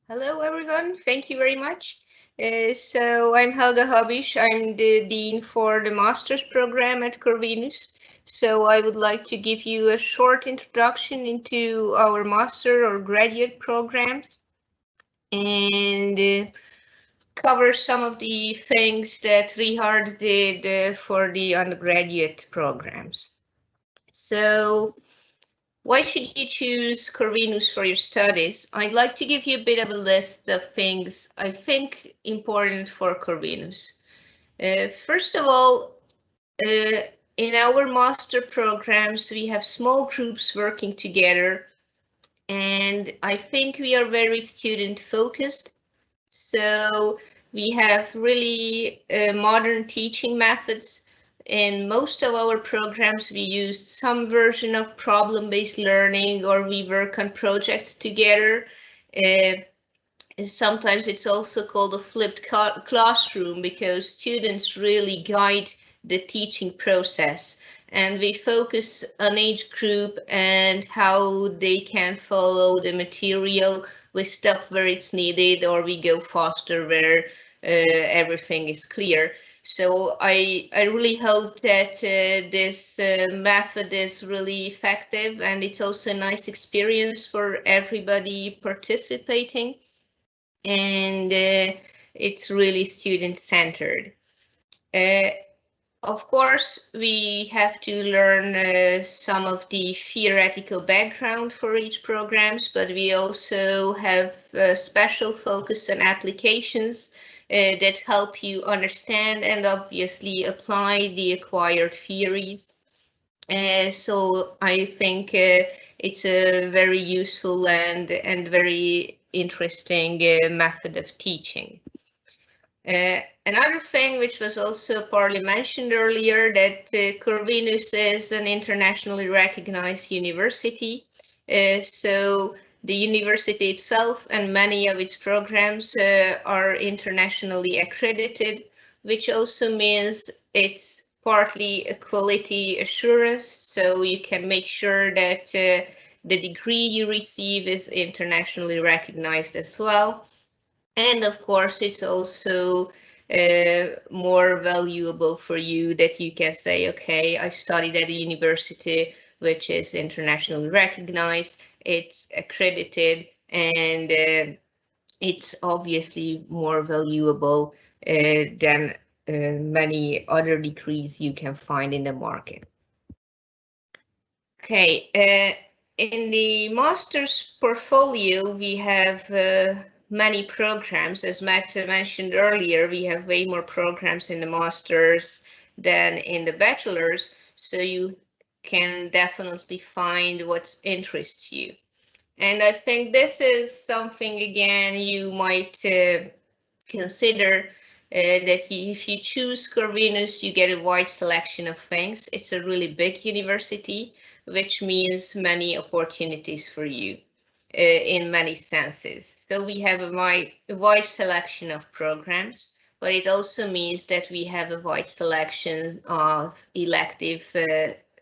Hello, everyone. Thank you very much. So I'm Helga Habisch. I'm the Dean for the Master's program at Corvinus. So I would like to give you a short introduction into our master or graduate programs and cover some of the things that Richard did for the undergraduate programs. So why should you choose Corvinus for your studies? I'd like to give you a bit of a list of things I think important for Corvinus. First of all, in our master programs, we have small groups working together, and I think we are very student focused. So we have really modern teaching methods. In most of our programs, we used some version of problem-based learning, or we work on projects together. Sometimes it's also called a flipped classroom because students really guide the teaching process, and we focus on age group and how they can follow the material. We stop where it's needed, or we go faster where everything is clear. So I really hope that this method is really effective, and it's also a nice experience for everybody participating, and it's really student-centered. Of course, we have to learn some of the theoretical background for each programs, but we also have special focus on applications that help you understand and obviously apply the acquired theories. So I think it's a very useful and very interesting method of teaching. Another thing which was also partly mentioned earlier, that Corvinus is an internationally recognized university. So the university itself and many of its programs are internationally accredited, which also means it's partly a quality assurance. So you can make sure that the degree you receive is internationally recognized as well. And of course, it's also more valuable for you that you can say, okay, I've studied at a university which is internationally recognized, it's accredited, and it's obviously more valuable than many other degrees you can find in the market. Okay, in the master's portfolio, we have many programs. As Matt mentioned earlier, we have way more programs in the master's than in the bachelor's, so you can definitely find what interests you. And I think this is something, again, you might consider that if you choose Corvinus, you get a wide selection of things. It's a really big university, which means many opportunities for you in many senses. So we have a wide selection of programs, but it also means that we have a wide selection of elective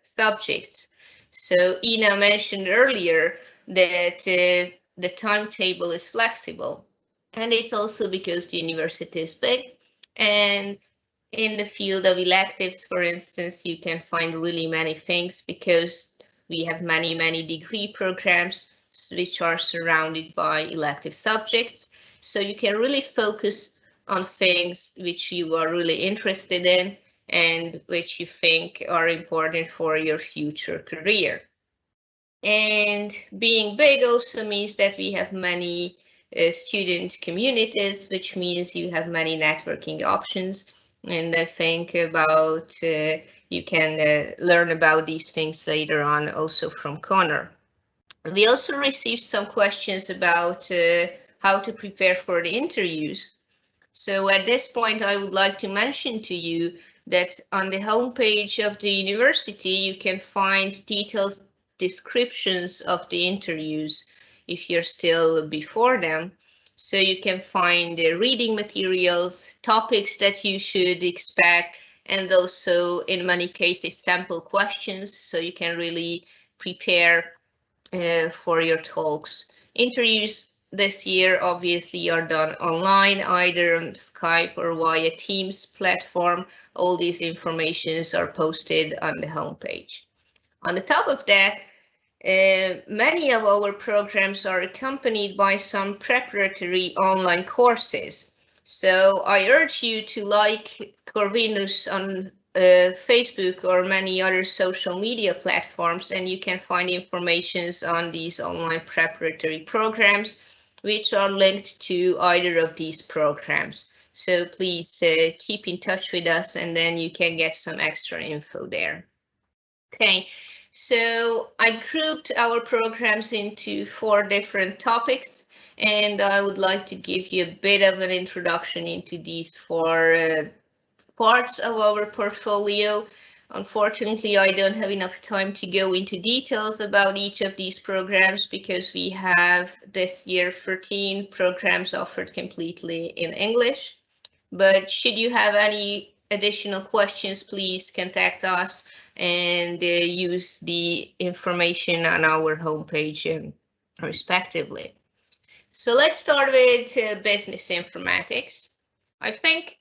subjects. So Ina mentioned earlier that the timetable is flexible, and it's also because the university is big. And in the field of electives, for instance, you can find really many things because we have many degree programs which are surrounded by elective subjects. So you can really focus on things which you are really interested in and which you think are important for your future career. And being big also means that we have many student communities, which means you have many networking options. And I think about you can learn about these things later on also from Conor. We also received some questions about how to prepare for the interviews. So at this point, I would like to mention to you that on the homepage of the university, you can find detailed descriptions of the interviews if you're still before them. So you can find reading materials, topics that you should expect, and also in many cases sample questions, so you can really prepare for your talks. Interviews this year obviously are done online, either on Skype or via Teams platform. All these informations are posted on the homepage. On the top of that, many of our programs are accompanied by some preparatory online courses. So I urge you to like Corvinus on Facebook or many other social media platforms, and you can find information on these online preparatory programs, which are linked to either of these programs. So please keep in touch with us, and then you can get some extra info there. Okay, so I grouped our programs into 4 different topics, and I would like to give you a bit of an introduction into these 4 parts of our portfolio. Unfortunately, I don't have enough time to go into details about each of these programs because we have this year 13 programs offered completely in English. But should you have any additional questions, please contact us and use the information on our homepage respectively. So let's start with business informatics. I think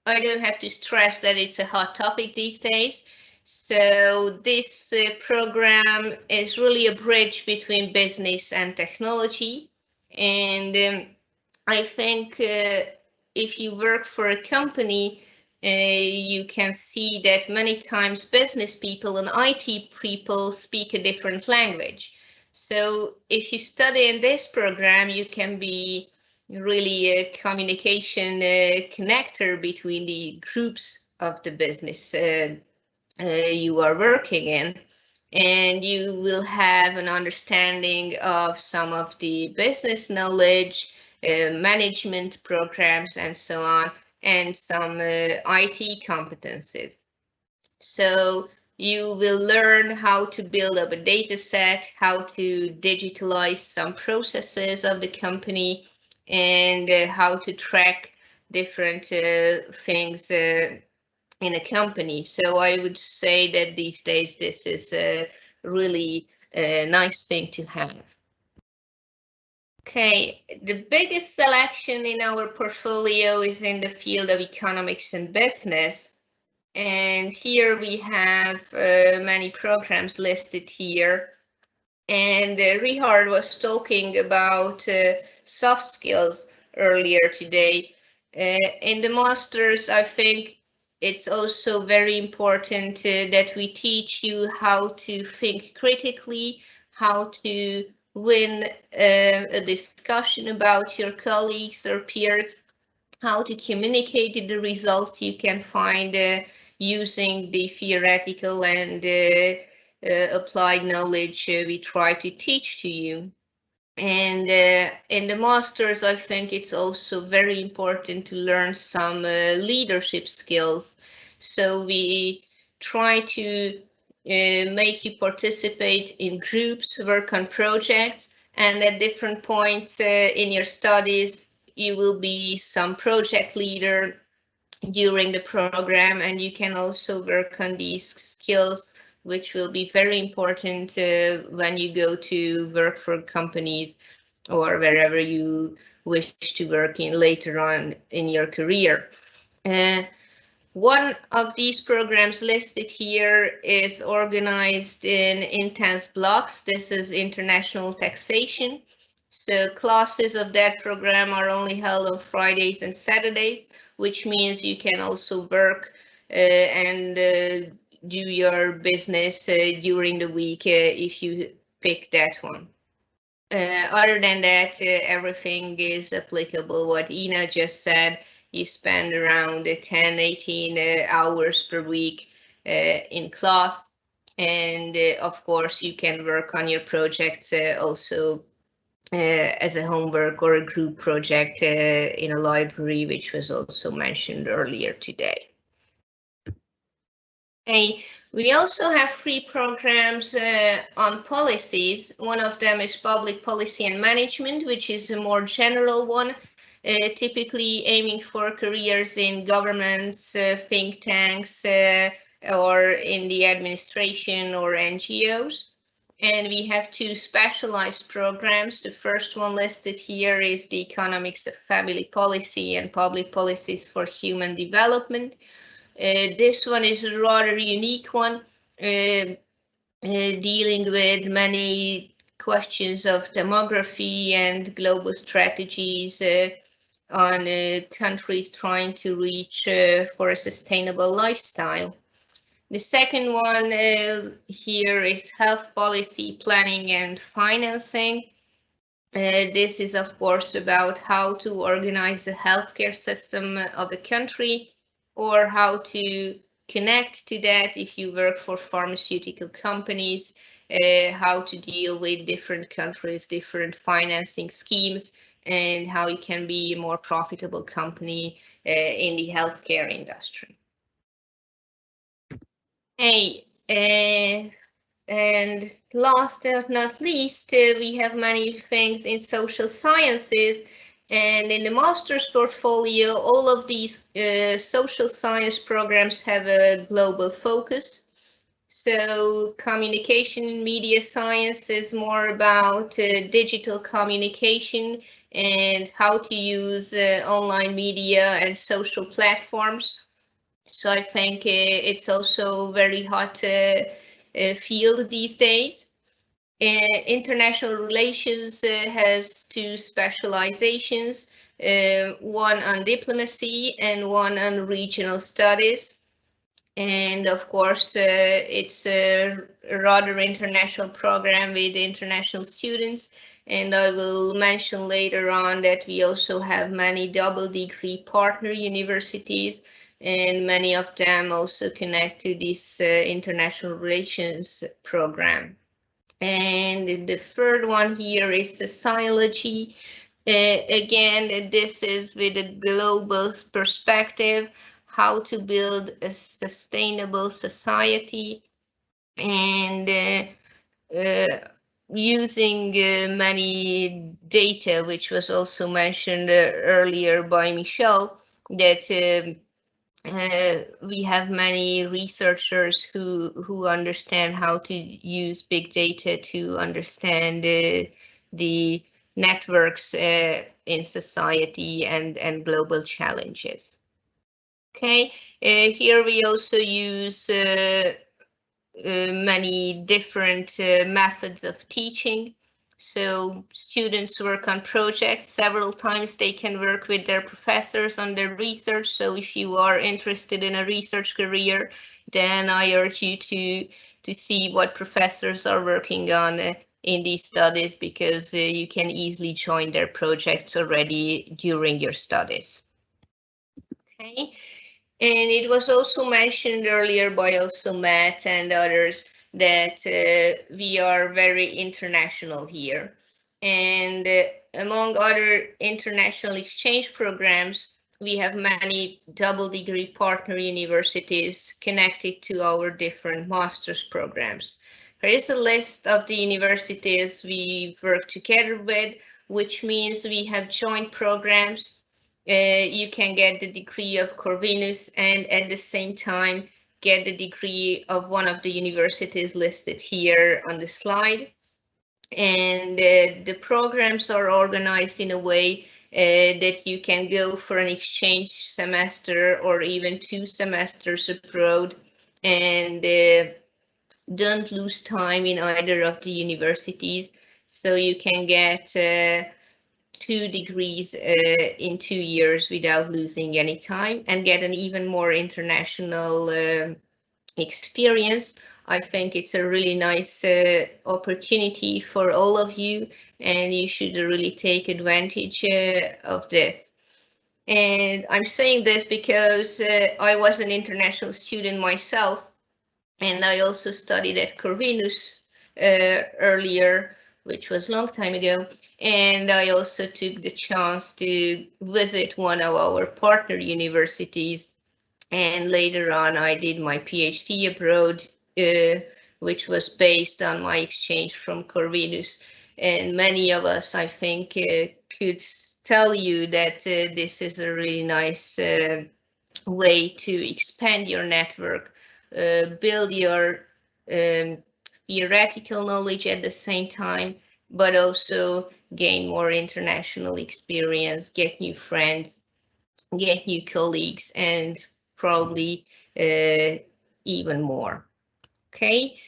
I don't have to stress that it's a hot topic these days. So this program is really a bridge between business and technology. And I think if you work for a company, you can see that many times business people and IT people speak a different language. So if you study in this program, you can be really a communication connector between the groups of the business you are working in, and you will have an understanding of some of the business knowledge, management programs, and so on, and some IT competencies. So you will learn how to build up a data set, how to digitalize some processes of the company, and how to track different things in a company. So I would say that these days this is a really nice thing to have. Okay, the biggest selection in our portfolio is in the field of economics and business. And here we have many programs listed here. And Richard was talking about soft skills earlier today. In the masters, I think it's also very important that we teach you how to think critically, how to win a discussion about your colleagues or peers, how to communicate the results you can find using the theoretical and applied knowledge we try to teach to you. And in the masters, I think it's also very important to learn some leadership skills. So we try to make you participate in groups, work on projects, and at different points in your studies, you will be some project leader during the program, and you can also work on these skills, which will be very important when you go to work for companies or wherever you wish to work in later on in your career. One of these programs listed here is organized in intense blocks. This is international taxation. So classes of that program are only held on Fridays and Saturdays, which means you can also work and do your business during the week if you pick that one. Other than that, everything is applicable. What Ina just said, you spend around 10, 18 hours per week in class. And of course, you can work on your projects also as a homework or a group project in a library, which was also mentioned earlier today. We also have free programs on policies. One of them is public policy and management, which is a more general one, typically aiming for careers in governments, think tanks, or in the administration or NGOs. And we have two specialized programs. The first one listed here is the Economics of Family Policy and Public Policies for Human Development. This one is a rather unique one, dealing with many questions of demography and global strategies on countries trying to reach for a sustainable lifestyle. The second one here is health policy planning and financing. This is, of course, about how to organize the healthcare system of a country, or how to connect to that if you work for pharmaceutical companies, how to deal with different countries, different financing schemes, and how you can be a more profitable company in the healthcare industry. And last but not least, we have many things in social sciences. And in the master's portfolio, all of these social science programs have a global focus. So communication and media science is more about digital communication and how to use online media and social platforms. So I think it's also very hot field these days. International relations has two specializations, one on diplomacy and one on regional studies. And of course, it's a rather international program with international students. And I will mention later on that we also have many double degree partner universities, and many of them also connect to this international relations program. And the third one here is sociology. Again, this is with a global perspective, how to build a sustainable society, and using many data, which was also mentioned earlier by Michelle, that we have many researchers who understand how to use big data to understand the networks in society and global challenges. Okay, here we also use many different methods of teaching. So students work on projects several times. They can work with their professors on their research. So if you are interested in a research career, then I urge you to see what professors are working on in these studies, because you can easily join their projects already during your studies. Okay. And it was also mentioned earlier by also Matt and others that we are very international here. And among other international exchange programs, we have many double degree partner universities connected to our different master's programs. There is a list of the universities we work together with, which means we have joint programs. You can get the degree of Corvinus and at the same time get the degree of one of the universities listed here on the slide. And the programs are organized in a way that you can go for an exchange semester or even 2 semesters abroad, and don't lose time in either of the universities. So you can get 2 degrees in 2 years without losing any time and get an even more international experience. I think it's a really nice opportunity for all of you, and you should really take advantage of this. And I'm saying this because I was an international student myself, and I also studied at Corvinus earlier, which was a long time ago. And I also took the chance to visit one of our partner universities. And later on, I did my PhD abroad, which was based on my exchange from Corvinus. And many of us, I think, could tell you that this is a really nice way to expand your network, build your theoretical knowledge at the same time, but also gain more international experience, get new friends, get new colleagues, and probably even more. Okay,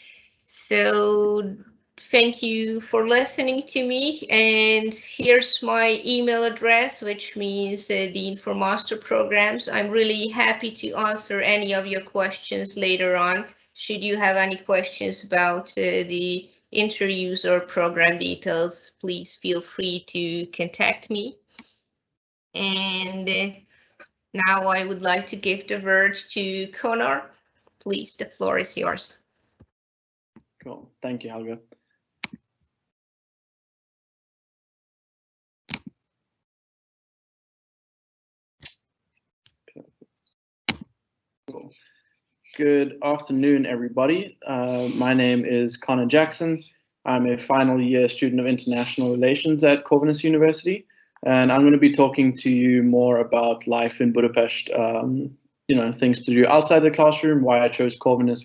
so thank you for listening to me, and here's my email address, which means the InfoMaster programs. I'm really happy to answer any of your questions later on. Should you have any questions about the interviews or program details, please feel free to contact me. And now I would like to give the word to Conor. Please, the floor is yours. Cool. Thank you, Helga. Cool. Good afternoon, everybody. My name is Conor Jackson. I'm a final year student of international relations at Corvinus University, and I'm going to be talking to you more about life in Budapest, things to do outside the classroom, why I chose Corvinus,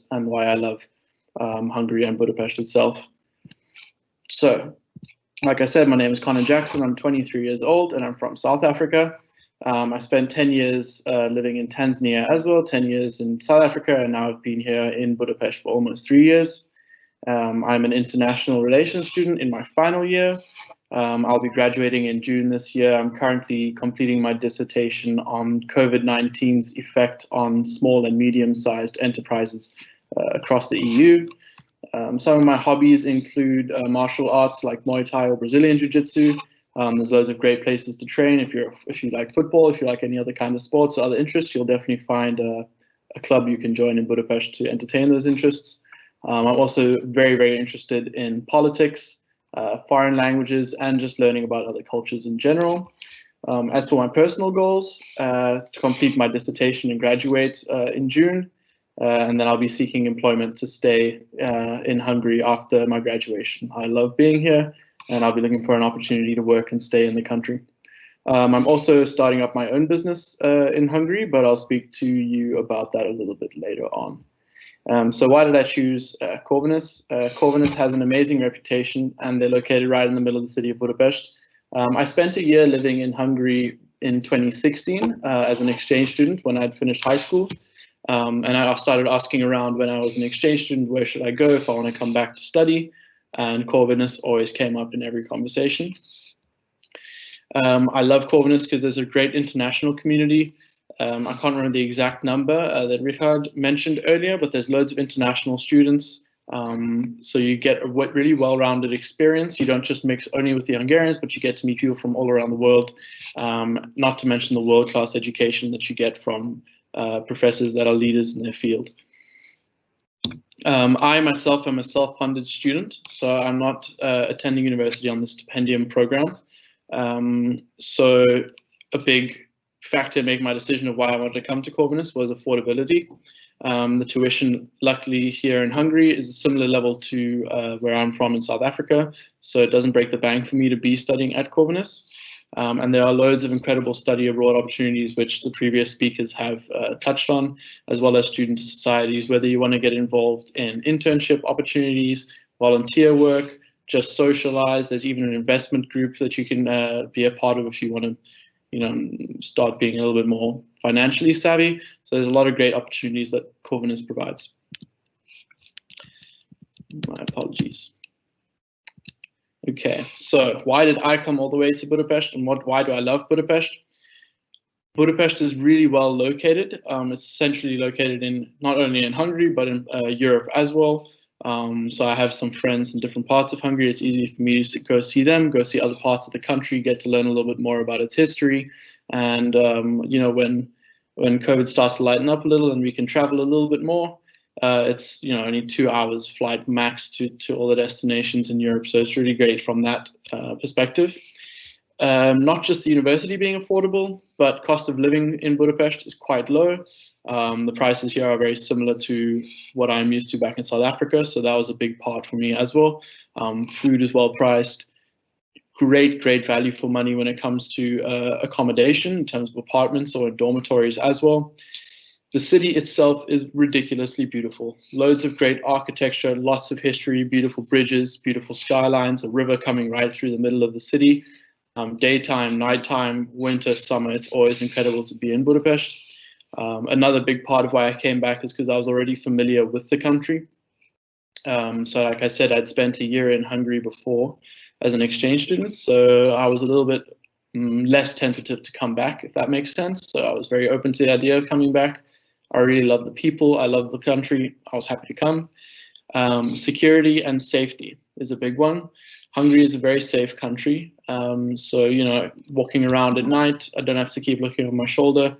and why I love Hungary and Budapest itself. So, like I said, my name is Conor Jackson. I'm 23 years old and I'm from South Africa. I spent 10 years living in Tanzania as well, 10 years in South Africa, and now I've been here in Budapest for almost 3 years. I'm an international relations student in my final year. I'll be graduating in June this year. I'm currently completing my dissertation on COVID-19's effect on small and medium-sized enterprises across the EU. Some of my hobbies include martial arts like Muay Thai or Brazilian Jiu-Jitsu. There's loads of great places to train. If you like football, if you like any other kind of sports or other interests, you'll definitely find a club you can join in Budapest to entertain those interests. I'm also very, very interested in politics, foreign languages, and just learning about other cultures in general. As for my personal goals, it's to complete my dissertation and graduate in June. And then I'll be seeking employment to stay in Hungary after my graduation. I love being here, and I'll be looking for an opportunity to work and stay in the country. I'm also starting up my own business in Hungary, but I'll speak to you about that a little bit later on. So why did I choose Corvinus? Corvinus has an amazing reputation, and they're located right in the middle of the city of Budapest. I spent a year living in Hungary in 2016 as an exchange student when I'd finished high school. And I started asking around when I was an exchange student, where should I go if I want to come back to study? And Corvinus always came up in every conversation. I love Corvinus because there's a great international community. I can't remember the exact number that Richard mentioned earlier, but there's loads of international students. So you get a really well-rounded experience. You don't just mix only with the Hungarians, but you get to meet people from all around the world, not to mention the world-class education that you get from professors that are leaders in their field. I myself am a self-funded student, so I'm not attending university on the Stipendium program. So a big factor in making my decision of why I wanted to come to Corvinus was affordability. The tuition, luckily, here in Hungary is a similar level to where I'm from in South Africa, so it doesn't break the bank for me to be studying at Corvinus. And there are loads of incredible study abroad opportunities, which the previous speakers have touched on, as well as student societies, whether you want to get involved in internship opportunities, volunteer work, just socialize. There's even an investment group that you can be a part of if you want to, start being a little bit more financially savvy. So there's a lot of great opportunities that Corvinus provides. My apologies. Okay, so why did I come all the way to Budapest, and why do I love Budapest? Budapest is really well located. It's centrally located in not only in Hungary, but in Europe as well. So I have some friends in different parts of Hungary. It's easy for me to go see them, go see other parts of the country, get to learn a little bit more about its history. And you know, when COVID starts to lighten up a little and we can travel a little bit more, it's, you know, only 2 hours flight max to all the destinations in Europe. So it's really great from that perspective. Not just the university being affordable, but cost of living in Budapest is quite low. The prices here are very similar to what I'm used to back in South Africa, so that was a big part for me as well. Food is well priced, great value for money when it comes to accommodation in terms of apartments or dormitories as well. The city itself is ridiculously beautiful. Loads of great architecture, lots of history, beautiful bridges, beautiful skylines, a river coming right through the middle of the city. Daytime, nighttime, winter, summer, it's always incredible to be in Budapest. Another big part of why I came back is because I was already familiar with the country. So like I said, I'd spent a year in Hungary before as an exchange student, so I was a little bit less tentative to come back, if that makes sense. So I was very open to the idea of coming back. I really love the people, I love the country, I was happy to come. Security and safety is a big one. Hungary is a very safe country, so, you know, walking around at night, I don't have to keep looking over my shoulder.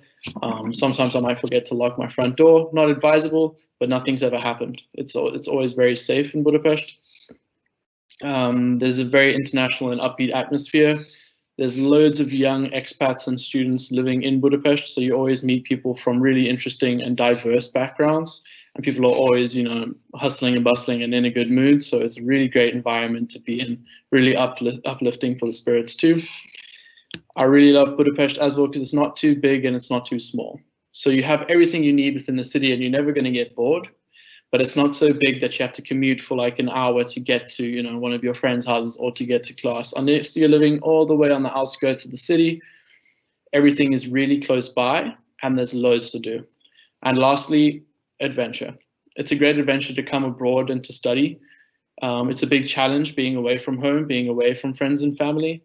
Sometimes I might forget to lock my front door. Not advisable, but nothing's ever happened. It's always very safe in Budapest. There's a very international and upbeat atmosphere. There's loads of young expats and students living in Budapest, so you always meet people from really interesting and diverse backgrounds. And people are always, you know, hustling and bustling and in a good mood. So it's a really great environment to be in, really uplifting for the spirits too. I really love Budapest as well because it's not too big and it's not too small. So you have everything you need within the city and you're never going to get bored. But it's not so big that you have to commute for like an hour to get to, you know, one of your friends' houses or to get to class. Unless you're living all the way on the outskirts of the city, everything is really close by and there's loads to do. And lastly, adventure. It's a great adventure to come abroad and to study. It's a big challenge being away from home, being away from friends and family,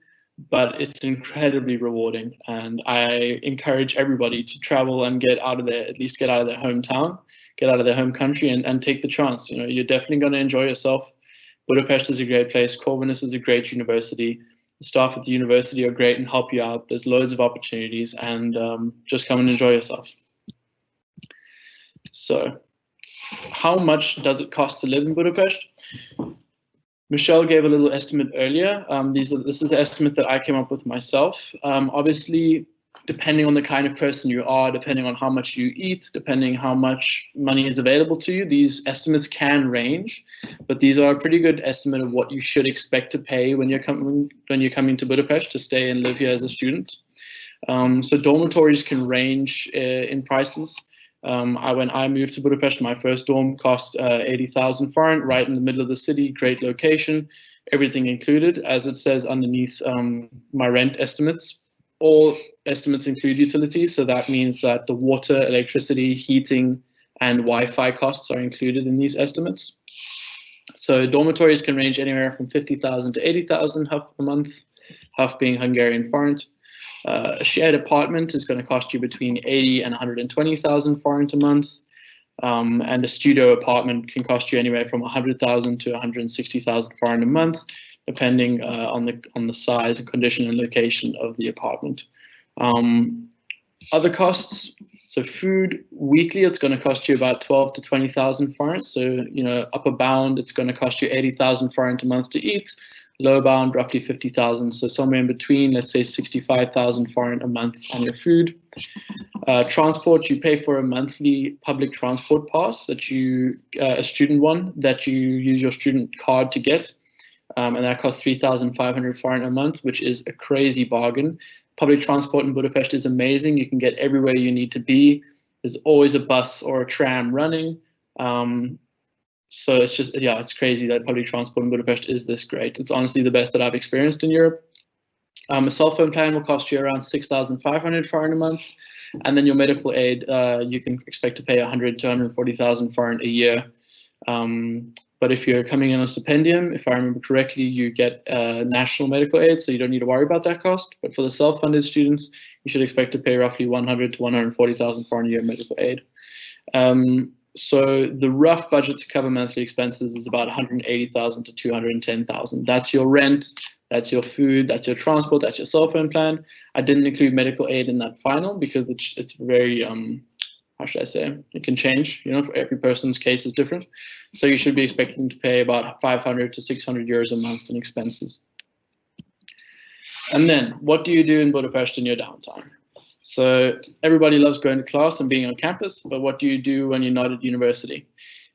but it's incredibly rewarding. And I encourage everybody to travel and get out of their, at least get out of their hometown, get out of their home country and take the chance. You know, you're definitely going to enjoy yourself. Budapest is a great place. Corvinus is a great university. The staff at the university are great and help you out. There's loads of opportunities and just come and enjoy yourself. So how much does it cost to live in Budapest? Michelle gave a little estimate earlier. This is the estimate that I came up with myself. Obviously, depending on the kind of person you are, depending on how much you eat, depending how much money is available to you, these estimates can range, but these are a pretty good estimate of what you should expect to pay when you're coming to Budapest to stay and live here as a student. So dormitories can range in prices. When I moved to Budapest, my first dorm cost 80,000 forint, right in the middle of the city, great location, everything included. As it says underneath my rent estimates, all estimates include utilities, so that means that the water, electricity, heating, and Wi-Fi costs are included in these estimates. So dormitories can range anywhere from 50,000 to 80,000 HUF a month, HUF being Hungarian forint. A shared apartment is going to cost you between 80 and 120,000 forint a month, and a studio apartment can cost you anywhere from 100,000 to 160,000 forint a month, depending on the size and condition and location of the apartment. Other costs, so food weekly, it's going to cost you about 12 to 20,000 forint. So, you know, upper bound, it's going to cost you 80,000 forint a month to eat. Low bound, roughly 50,000. So somewhere in between, let's say 65,000 forint a month on your food. Transport, you pay for a monthly public transport pass that a student one that you use your student card to get. And that costs 3,500 forint a month, which is a crazy bargain. Public transport in Budapest is amazing. You can get everywhere you need to be. There's always a bus or a tram running. So it's just, yeah, it's crazy that public transport in Budapest is this great. It's honestly the best that I've experienced in Europe. A cell phone plan will cost you around 6,500 forint a month. And then your medical aid, you can expect to pay 100 to 140,000 forint a year. But if you're coming in on a stipendium, if I remember correctly, you get national medical aid, so you don't need to worry about that cost. But for the self-funded students, you should expect to pay roughly 100 to 140,000 for a year medical aid. So the rough budget to cover monthly expenses is about 180,000 to 210,000. That's your rent, that's your food, that's your transport, that's your cell phone plan. I didn't include medical aid in that final because it's very, how should I say, it can change, you know, for every person's case is different. So you should be expecting to pay about 500 to 600 euros a month in expenses. And then what do you do in Budapest in your downtime? So everybody loves going to class and being on campus, but what do you do when you're not at university?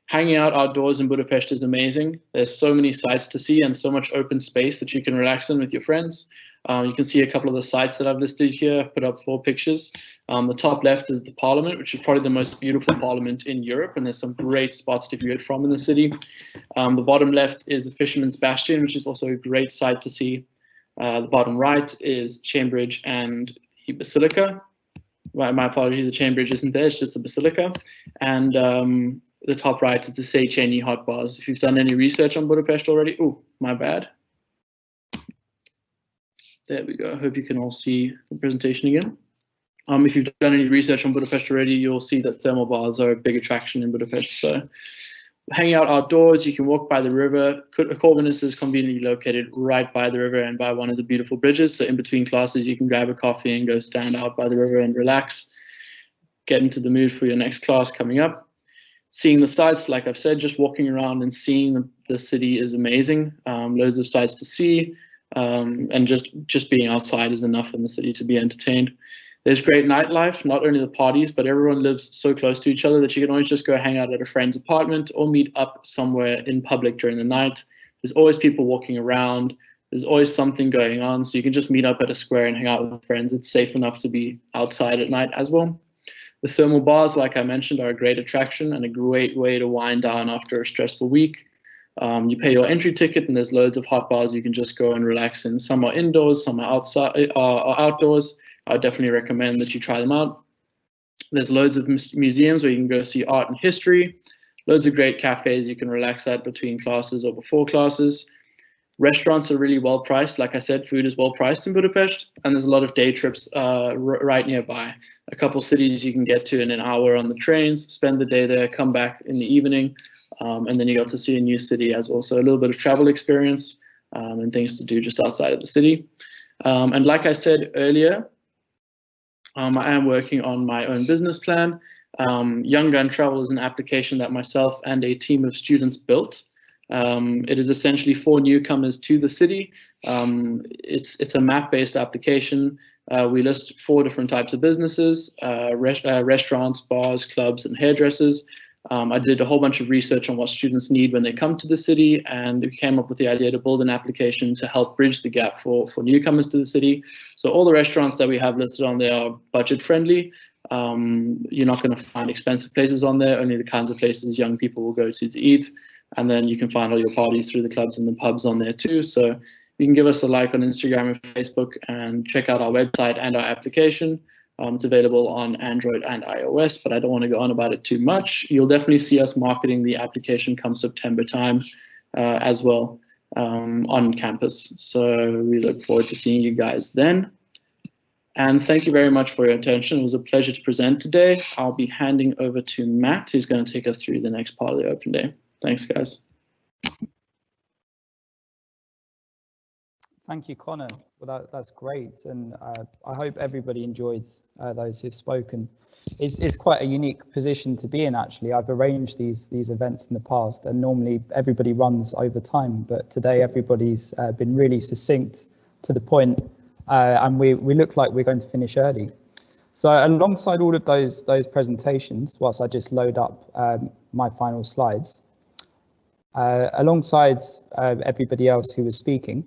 Hanging out outdoors in Budapest is amazing. There's so many sights to see and so much open space that you can relax in with your friends. You can see a couple of the sites that I've listed here. I've put up 4 pictures. The top left is the Parliament, which is probably the most beautiful parliament in Europe, and there's some great spots to view it from in the city. The bottom left is the Fisherman's Bastion, which is also a great site to see. The bottom right is Cambridge and the Basilica. My apologies, the Cambridge isn't there, it's just the Basilica. And the top right is the Széchenyi hot bars. If you've done any research on Budapest already, oh, my bad. There we go. I hope you can all see the presentation again. If you've done any research on Budapest already, you'll see that thermal baths are a big attraction in Budapest. So hanging out outdoors, you can walk by the river. Corvinus is conveniently located right by the river and by one of the beautiful bridges. So in between classes, you can grab a coffee and go stand out by the river and relax. Get into the mood for your next class coming up. Seeing the sights, like I've said, just walking around and seeing the city is amazing. Loads of sights to see. And just being outside is enough in the city to be entertained. There's great nightlife, not only the parties, but everyone lives so close to each other that you can always just go hang out at a friend's apartment or meet up somewhere in public during the night. There's always people walking around. There's always something going on, so you can just meet up at a square and hang out with friends. It's safe enough to be outside at night as well. The thermal bars, like I mentioned, are a great attraction and a great way to wind down after a stressful week. You pay your entry ticket and there's loads of hot bars you can just go and relax in. Some are indoors, some are outside or outdoors. I would definitely recommend that you try them out. There's loads of museums where you can go see art and history. Loads of great cafes you can relax at between classes or before classes. Restaurants are really well priced. Like I said, food is well priced in Budapest, and there's a lot of day trips right nearby. A couple cities you can get to in an hour on the trains, spend the day there, come back in the evening. And then you got to see a new city as well. So a little bit of travel experience and things to do just outside of the city. And like I said earlier, I am working on my own business plan. Young Gun Travel is an application that myself and a team of students built. It is essentially for newcomers to the city. It's a map-based application. We list 4 different types of businesses, restaurants, bars, clubs, and hairdressers. I did a whole bunch of research on what students need when they come to the city, and we came up with the idea to build an application to help bridge the gap for newcomers to the city. So all the restaurants that we have listed on there are budget friendly. You're not going to find expensive places on there, only the kinds of places young people will go to eat. And then you can find all your parties through the clubs and the pubs on there too. So you can give us a like on Instagram and Facebook and check out our website and our application. It's available on Android and iOS, but I don't want to go on about it too much. You'll definitely see us marketing the application come September time as well on campus. So we look forward to seeing you guys then. And thank you very much for your attention. It was a pleasure to present today. I'll be handing over to Matt, who's going to take us through the next part of the open day. Thanks, guys. Thank you, Conor. Well, that's great, and I hope everybody enjoyed those who've spoken. It's quite a unique position to be in, actually. I've arranged these events in the past, and normally everybody runs over time, but today everybody's been really succinct to the point, and we look like we're going to finish early. So alongside all of those presentations, whilst I just load up my final slides, alongside everybody else who was speaking,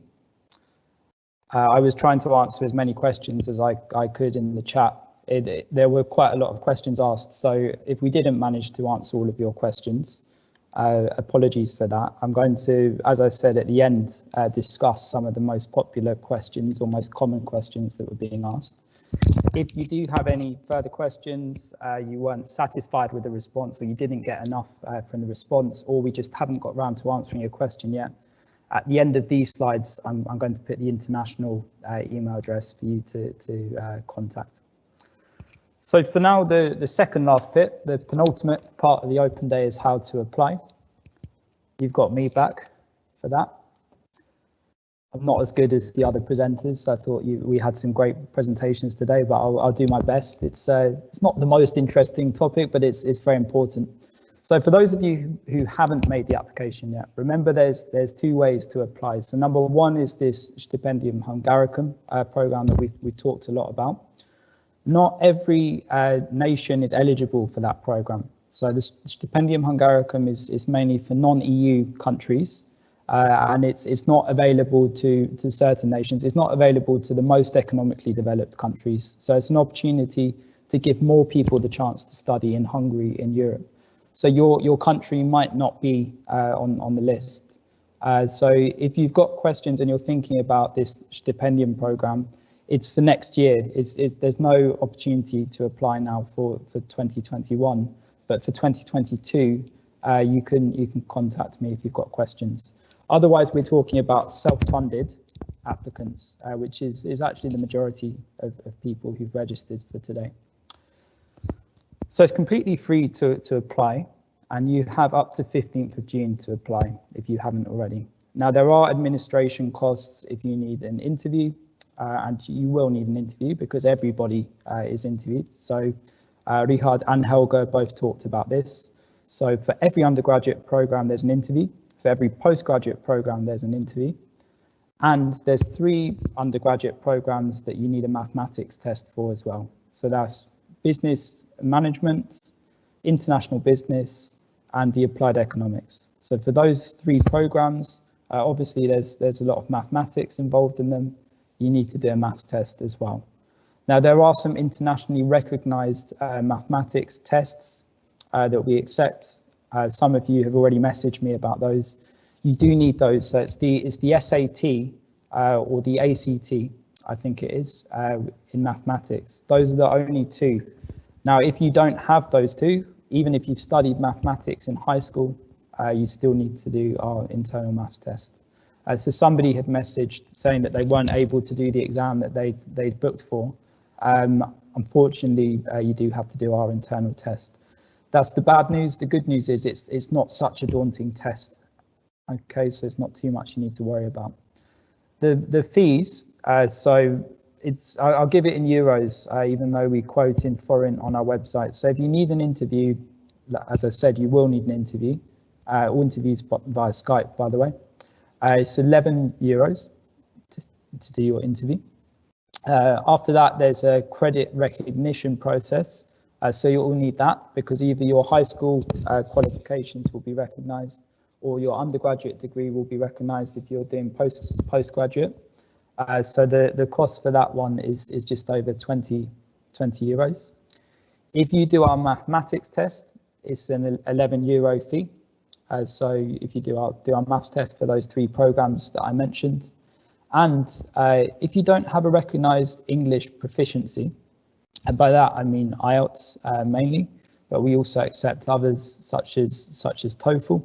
I was trying to answer as many questions as I could in the chat. There were quite a lot of questions asked, so if we didn't manage to answer all of your questions, apologies for that. I'm going to, as I said at the end, discuss some of the most popular questions or most common questions that were being asked. If you do have any further questions, you weren't satisfied with the response, or you didn't get enough from the response, or we just haven't got round to answering your question yet, at the end of these slides, I'm going to put the international email address for you to contact. So for now, the second last bit, the penultimate part of the open day, is how to apply. You've got me back for that. I'm not as good as the other presenters. I thought we had some great presentations today, but I'll do my best. It's not the most interesting topic, but it's very important. So for those of you who haven't made the application yet, remember there's two ways to apply. So number one is this Stipendium Hungaricum program that we've talked a lot about. Not every nation is eligible for that program. So the Stipendium Hungaricum is mainly for non-EU countries. And it's not available to certain nations. It's not available to the most economically developed countries. So it's an opportunity to give more people the chance to study in Hungary, in Europe. So your country might not be on the list. So if you've got questions and you're thinking about this stipendium program, it's for next year. There's no opportunity to apply now for 2021, but for 2022, you can contact me if you've got questions. Otherwise, we're talking about self-funded applicants, which is actually the majority of people who've registered for today. So it's completely free to apply, and you have up to 15th of June to apply if you haven't already. Now, there are administration costs if you need an interview, and you will need an interview because everybody is interviewed. So Richard and Helga both talked about this. So for every undergraduate program, there's an interview. For every postgraduate program, there's an interview. And there's 3 undergraduate programs that you need a mathematics test for as well. So that's business management, international business, and the applied economics. So for those 3 programs, obviously there's a lot of mathematics involved in them. You need to do a maths test as well. Now, there are some internationally recognized mathematics tests that we accept. Some of you have already messaged me about those. You do need those. So it's the SAT or the ACT, I think it is, in mathematics. Those are the only 2. Now, if you don't have those 2, even if you've studied mathematics in high school, you still need to do our internal maths test. So somebody had messaged saying that they weren't able to do the exam that they'd booked for. Unfortunately, you do have to do our internal test. That's the bad news. The good news is it's not such a daunting test. Okay, so it's not too much you need to worry about. The fees, so I'll give it in euros, even though we quote in foreign on our website. So if you need an interview, as I said, you will need an interview. All interviews via Skype, by the way. It's 11 euros to do your interview. After that, there's a credit recognition process. So you'll need that because either your high school qualifications will be recognised or your undergraduate degree will be recognised if you're doing postgraduate. So the cost for that one is just over 20 euros. If you do our mathematics test, it's an 11 euro fee. So if you do our maths test for those 3 programs that I mentioned, and if you don't have a recognised English proficiency, and by that I mean IELTS mainly, but we also accept others such as TOEFL.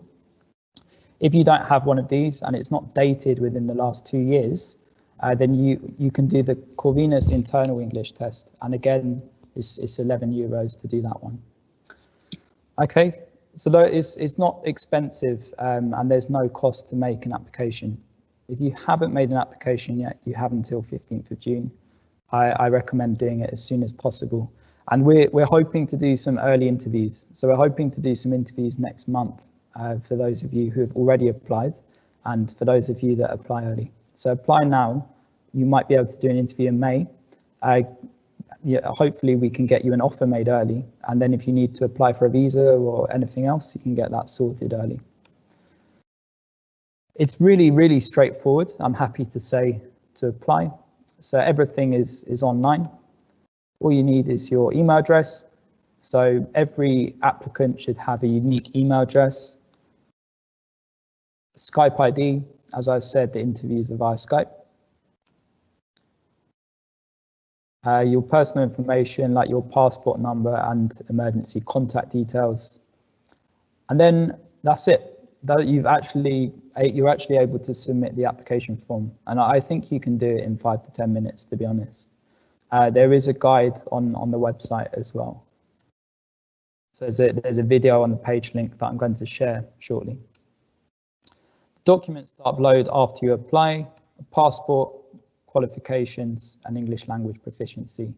If you don't have one of these and it's not dated within the last 2 years, then you can do the Corvinus internal English test, and again it's 11 euros to do that one. Okay, so it's not expensive and there's no cost to make an application. If you haven't made an application yet, you have until 15th of June. I recommend doing it as soon as possible. And we're hoping to do some early interviews. So we're hoping to do some interviews next month for those of you who have already applied and for those of you that apply early. So apply now. You might be able to do an interview in May. Hopefully we can get you an offer made early. And then if you need to apply for a visa or anything else, you can get that sorted early. It's really, really straightforward. I'm happy to say to apply. So everything is online. All you need is your email address. So every applicant should have a unique email address. Skype ID, as I said, the interviews are via Skype. your personal information like your passport number and emergency contact details. And then that's it. That you're actually able to submit the application form. And I think you can do it in 5 to 10 minutes, to be honest. There is a guide on the website as well. So there's a video on the page link that I'm going to share shortly. Documents to upload after you apply: passport, qualifications, and English language proficiency.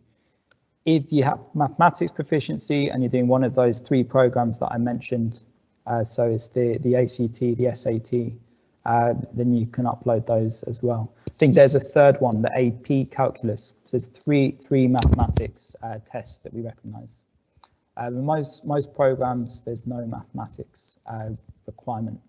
If you have mathematics proficiency and you're doing one of those 3 programs that I mentioned, so it's the ACT, the SAT, then you can upload those as well. I think there's a third one, the AP calculus. So there's three mathematics tests that we recognise. Most programs, there's no mathematics requirement.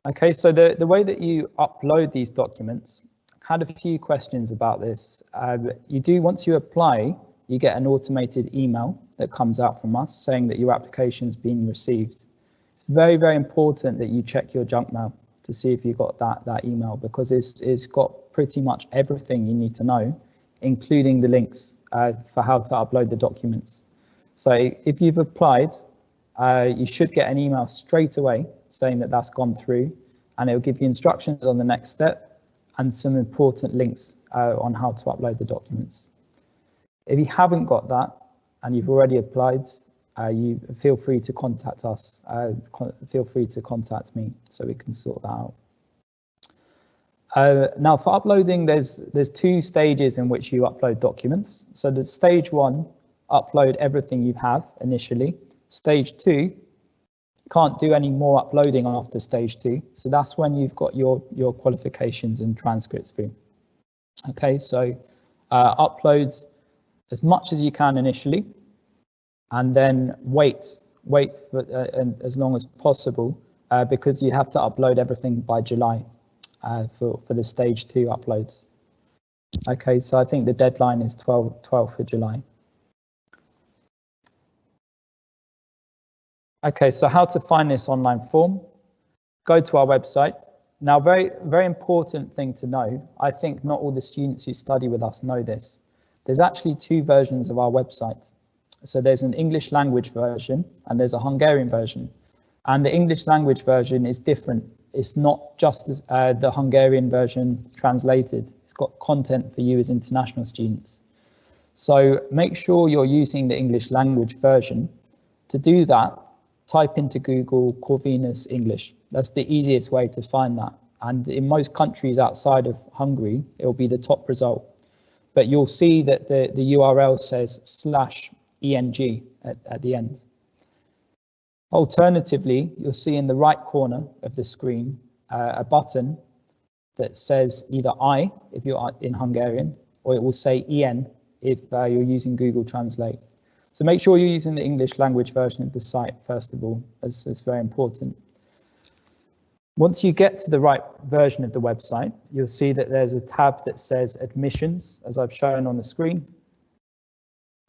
Okay, so the way that you upload these documents, I had a few questions about this. Once you apply, you get an automated email that comes out from us saying that your application's been received. It's very, very important that you check your junk mail to see if you got that email, because it's got pretty much everything you need to know, including the links for how to upload the documents. So if you've applied, you should get an email straight away saying that that's gone through, and it'll give you instructions on the next step and some important links on how to upload the documents. If you haven't got that and you've already applied, you feel free to contact us. Feel free to contact me so we can sort that out. Now for uploading, there's 2 stages in which you upload documents. So the stage 1, upload everything you have initially. Stage 2, can't do any more uploading after stage 2. So that's when you've got your qualifications and transcripts through. Okay, so upload as much as you can initially, and then wait for as long as possible, because you have to upload everything by July for the stage 2 uploads. Okay, so I think the deadline is 12th of July. Okay, so how to find this online form? Go to our website. Now, very, very important thing to know, I think not all the students who study with us know this. There's actually 2 versions of our website. So there's an English language version and there's a Hungarian version. And the English language version is different. It's not just the Hungarian version translated. It's got content for you as international students. So make sure you're using the English language version. To do that, type into Google Corvinus English. That's the easiest way to find that. And in most countries outside of Hungary, it will be the top result. But you'll see that the URL says /ENG at the end. Alternatively, you'll see in the right corner of the screen a button that says either I, if you're in Hungarian, or it will say EN if you're using Google Translate. So make sure you're using the English language version of the site, first of all, as it's very important. Once you get to the right version of the website, you'll see that there's a tab that says admissions, as I've shown on the screen,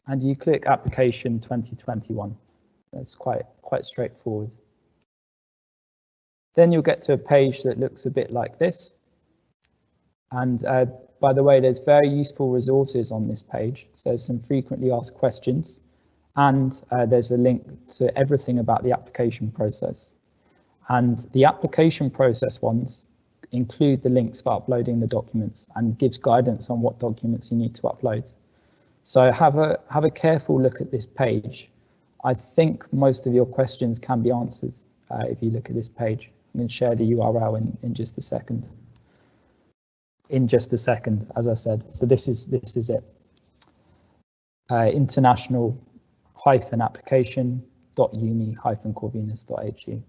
and you click application 2021. That's quite straightforward. Then you'll get to a page that looks a bit like this. And by the way, there's very useful resources on this page. So there's some frequently asked questions, and there's a link to everything about the application process. And the application process ones include the links for uploading the documents and gives guidance on what documents you need to upload. So have a careful look at this page. I think most of your questions can be answered if you look at this page. I'm going to share the URL in just a second. In just a second, as I said. So this is it. international-application.uni-corvinus.hu.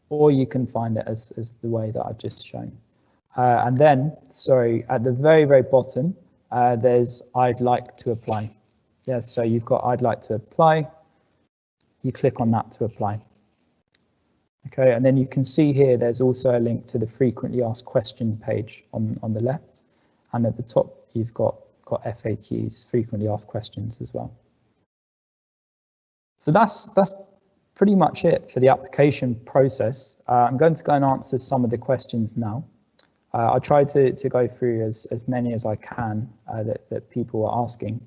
Or you can find it as the way that I've just shown. And then, sorry, at the very, very bottom, there's I'd like to apply. Yeah, so you've got I'd like to apply. You click on that to apply. Okay, and then you can see here there's also a link to the frequently asked question page on the left. And at the top, you've got FAQs, frequently asked questions as well. So that's pretty much it for the application process. I'm going to go and answer some of the questions now. I'll try to go through as many as I can that people are asking.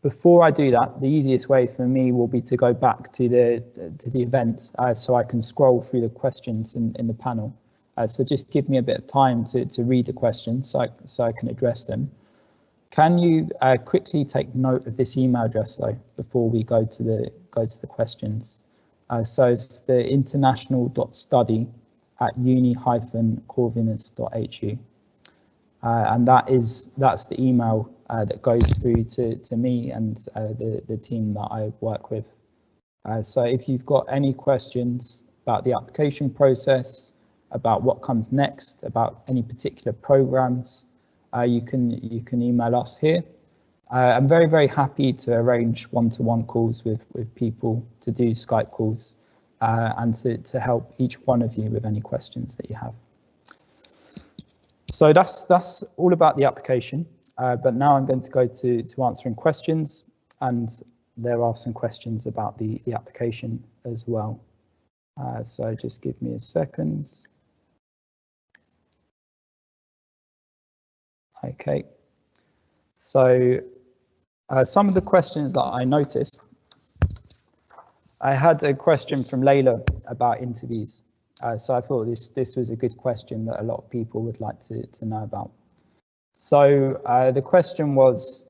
Before I do that, the easiest way for me will be to go back to the event so I can scroll through the questions in the panel. So just give me a bit of time to read the questions so I can address them. Can you quickly take note of this email address though before we go to the questions? So it's the international.study@uni-corvinus.hu, and that's the email that goes through to me and the team that I work with. So if you've got any questions about the application process, about what comes next, about any particular programs, you can email us here. I'm very, very happy to arrange one-to-one calls with people, to do Skype calls, and to help each one of you with any questions that you have. So that's all about the application, but now I'm going to go to answering questions, and there are some questions about the application as well. So just give me a second. Okay, so some of the questions that I noticed, I had a question from Layla about interviews. So I thought this was a good question that a lot of people would like to know about. So the question was,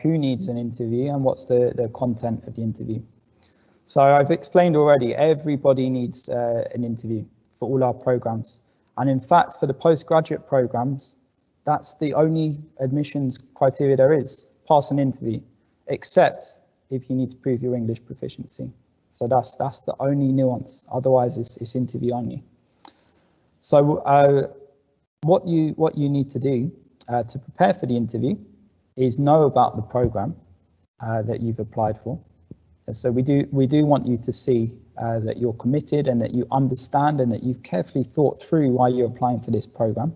who needs an interview and what's the content of the interview? So I've explained already, everybody needs an interview for all our programs. And in fact, for the postgraduate programs, that's the only admissions criteria there is, pass an interview, except if you need to prove your English proficiency. So that's the only nuance, otherwise it's interview only. So what you need to do to prepare for the interview is know about the program that you've applied for. And so we do want you to see that you're committed and that you understand and that you've carefully thought through why you're applying for this program.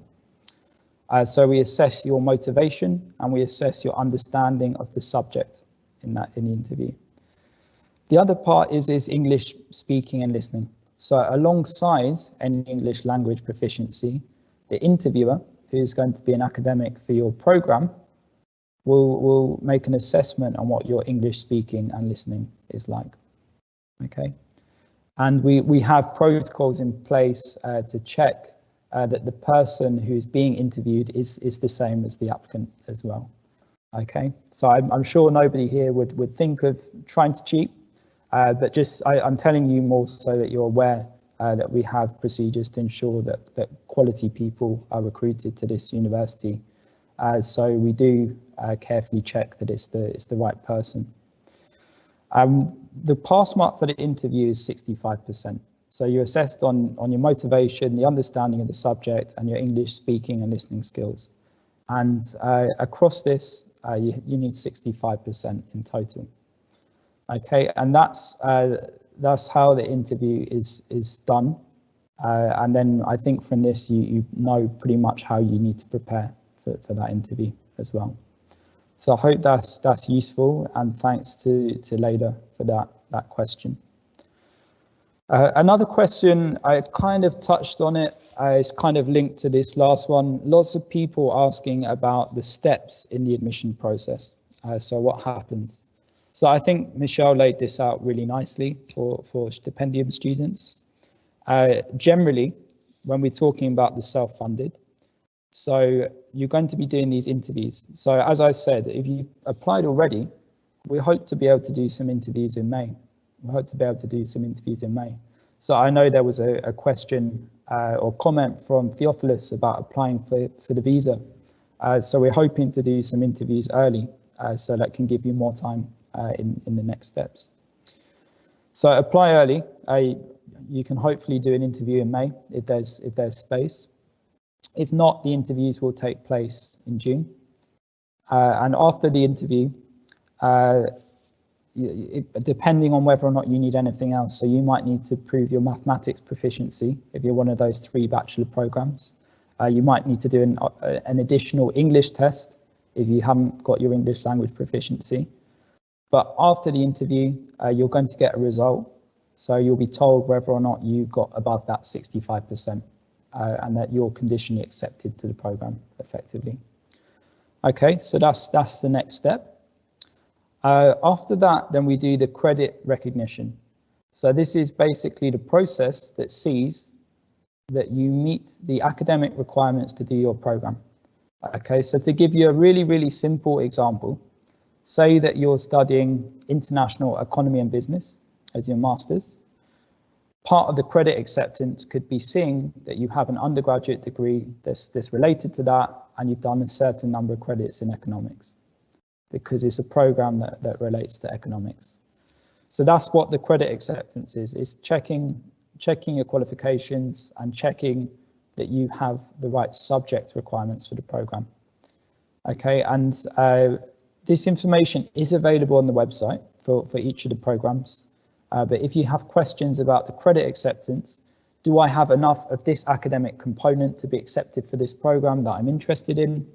So we assess your motivation and we assess your understanding of the subject in the interview. The other part is English speaking and listening. So alongside any English language proficiency, the interviewer, who is going to be an academic for your program, will make an assessment on what your English speaking and listening is like. Okay, and we have protocols in place to check that the person who's being interviewed is the same as the applicant as well. Okay, so I'm sure nobody here would think of trying to cheat, but just I'm telling you more so that you're aware that we have procedures to ensure that quality people are recruited to this university. So we do carefully check that it's the right person. The pass mark for the interview is 65%. So you're assessed on your motivation, the understanding of the subject, and your English speaking and listening skills. And across this, you need 65% in total. Okay, and that's how the interview is done. And then I think from this, you know pretty much how you need to prepare for that interview as well. So I hope that's useful, and thanks to Leda for that question. Another question, I kind of touched on it, is kind of linked to this last one. Lots of people asking about the steps in the admission process. So what happens? So I think Michelle laid this out really nicely for stipendium students. Generally, when we're talking about the self-funded, so you're going to be doing these interviews. So as I said, if you've applied already, we hope to be able to do some interviews in May. So I know there was a question or comment from Theophilus about applying for the visa. So we're hoping to do some interviews early, so that can give you more time in the next steps. So apply early. You can hopefully do an interview in May if there's space. If not, the interviews will take place in June. And after the interview, depending on whether or not you need anything else, so you might need to prove your mathematics proficiency if you're one of those 3 bachelor programs. You might need to do an additional English test if you haven't got your English language proficiency. But after the interview, you're going to get a result. So you'll be told whether or not you got above that 65% and that you're conditionally accepted to the program effectively. Okay, so that's the next step. After that, then we do the credit recognition. So this is basically the process that sees that you meet the academic requirements to do your program. Okay, so to give you a really simple example, say that you're studying international economy and business as your master's. Part of the credit acceptance could be seeing that you have an undergraduate degree that's related to that, and you've done a certain number of credits in economics, because it's a program that relates to economics. So that's what the credit acceptance is checking your qualifications and checking that you have the right subject requirements for the program. Okay, and this information is available on the website for each of the programs. But if you have questions about the credit acceptance, do I have enough of this academic component to be accepted for this program that I'm interested in?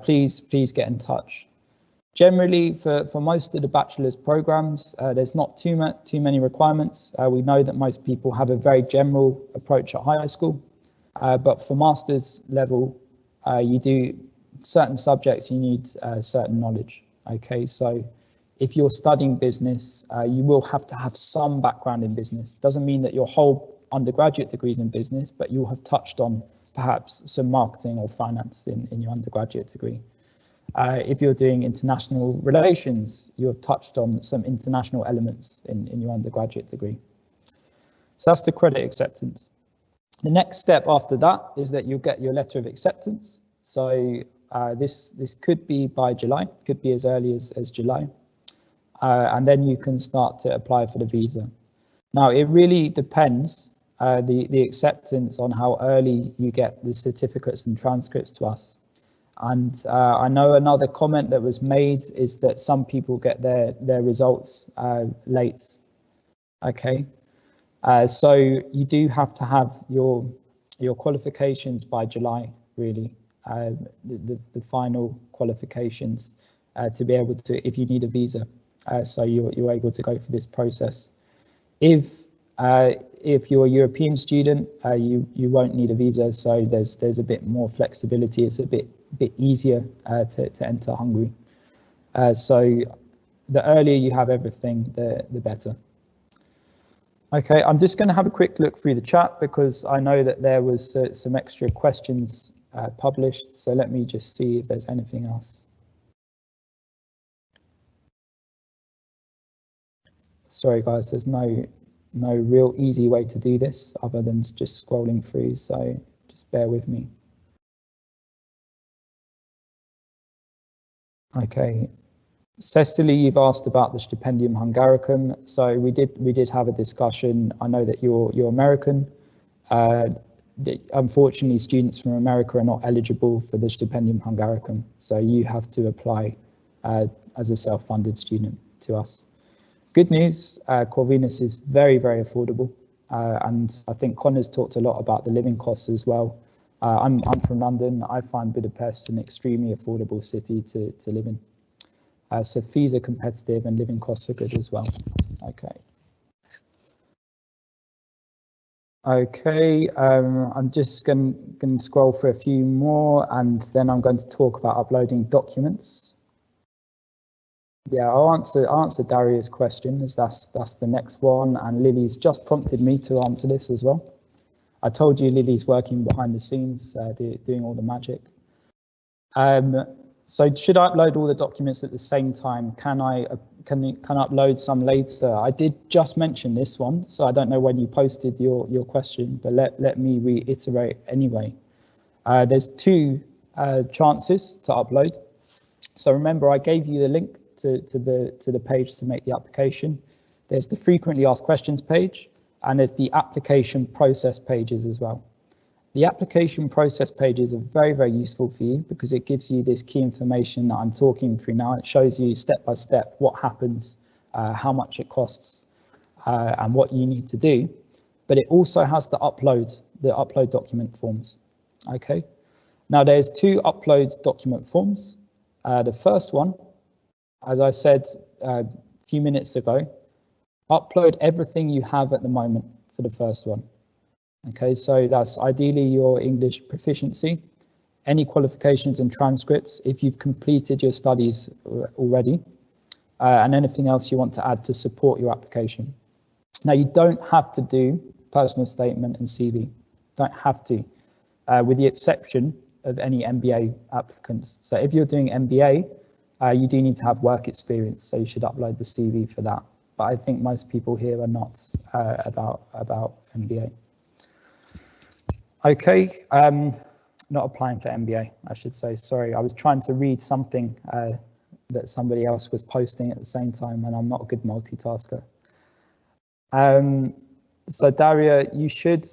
Please get in touch. Generally, for most of the bachelor's programs, there's not too many requirements. We know that most people have a very general approach at high school, but for master's level, you do certain subjects, you need certain knowledge. Okay, so if you're studying business, you will have to have some background in business. Doesn't mean that your whole undergraduate degree is in business, but you'll have touched on perhaps some marketing or finance in your undergraduate degree. If you're doing international relations, you have touched on some international elements in your undergraduate degree. So that's the credit acceptance. The next step after that is that you'll get your letter of acceptance. So this could be by July, could be as early as July. And then you can start to apply for the visa. Now, it really depends, the acceptance, on how early you get the certificates and transcripts to us. And I know another comment that was made is that some people get their results late. Okay, so you do have to have your qualifications by July, really, the final qualifications to be able to, if you need a visa. So you're able to go for this process. If you're a European student, you won't need a visa, so there's a bit more flexibility. It's a bit easier to enter Hungary. So the earlier you have everything, the better. Okay, I'm just going to have a quick look through the chat because I know that there was some extra questions published. So let me just see if there's anything else. Sorry guys, there's no real easy way to do this other than just scrolling through, so just bear with me. Okay, Cecily, you've asked about the Stipendium Hungaricum. So we did have a discussion. I know that you're American. Unfortunately, students from America are not eligible for the Stipendium Hungaricum, so you have to apply as a self-funded student to us. Good news, Corvinus is very affordable, and I think Conor's talked a lot about the living costs as well. I'm from London. I find Budapest an extremely affordable city to live in. So fees are competitive and living costs are good as well. Okay, I'm just going to scroll for a few more, and then I'm going to talk about uploading documents. Yeah, I'll answer Daria's question, as that's the next one, and Lily's just prompted me to answer this as well. I told you Lily's working behind the scenes, doing all the magic. So should I upload all the documents at the same time? Can I upload some later? I did just mention this one, so I don't know when you posted your question, but let me reiterate anyway. There's two chances to upload. So remember, I gave you the link to the page to make the application. There's the frequently asked questions page, and there's the application process pages as well. The application process pages are very useful for you because it gives you this key information that I'm talking through now. It shows you step by step what happens, how much it costs, and what you need to do. But it also has the upload document forms. Okay. Now there's two upload document forms. The first one, as I said a few minutes ago, upload everything you have at the moment for the first one. Okay, so that's ideally your English proficiency, any qualifications and transcripts if you've completed your studies already, and anything else you want to add to support your application. Now, you don't have to do personal statement and CV, don't have to, with the exception of any MBA applicants. So if you're doing MBA, you do need to have work experience, so you should upload the CV for that. But I think most people here are not about MBA. Okay, not applying for MBA, I should say. Sorry, I was trying to read something that somebody else was posting at the same time, and I'm not a good multitasker. So Daria, you should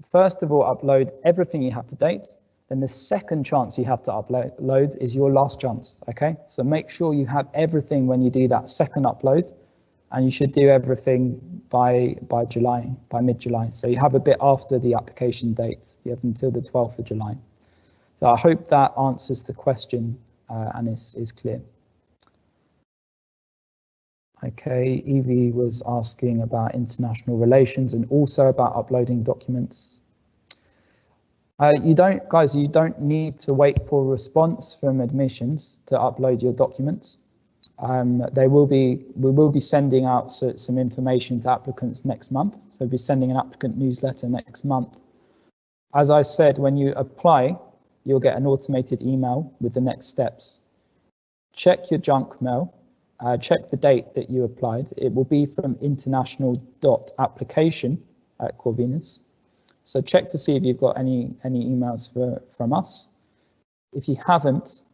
first of all upload everything you have to date. Then the second chance you have to upload is your last chance. Okay, so make sure you have everything when you do that second upload, and you should do everything by July, by mid-July. So you have a bit after the application date. You have until the 12th of July. So I hope that answers the question and is clear. Okay, Evie was asking about international relations and also about uploading documents. You don't need to wait for a response from admissions to upload your documents. We will be sending out some information to applicants next month. So we'll be sending an applicant newsletter next month. As I said, when you apply, you'll get an automated email with the next steps. Check your junk mail. Check the date that you applied. It will be from international.application at Corvinus. So check to see if you've got any emails from us. If you haven't,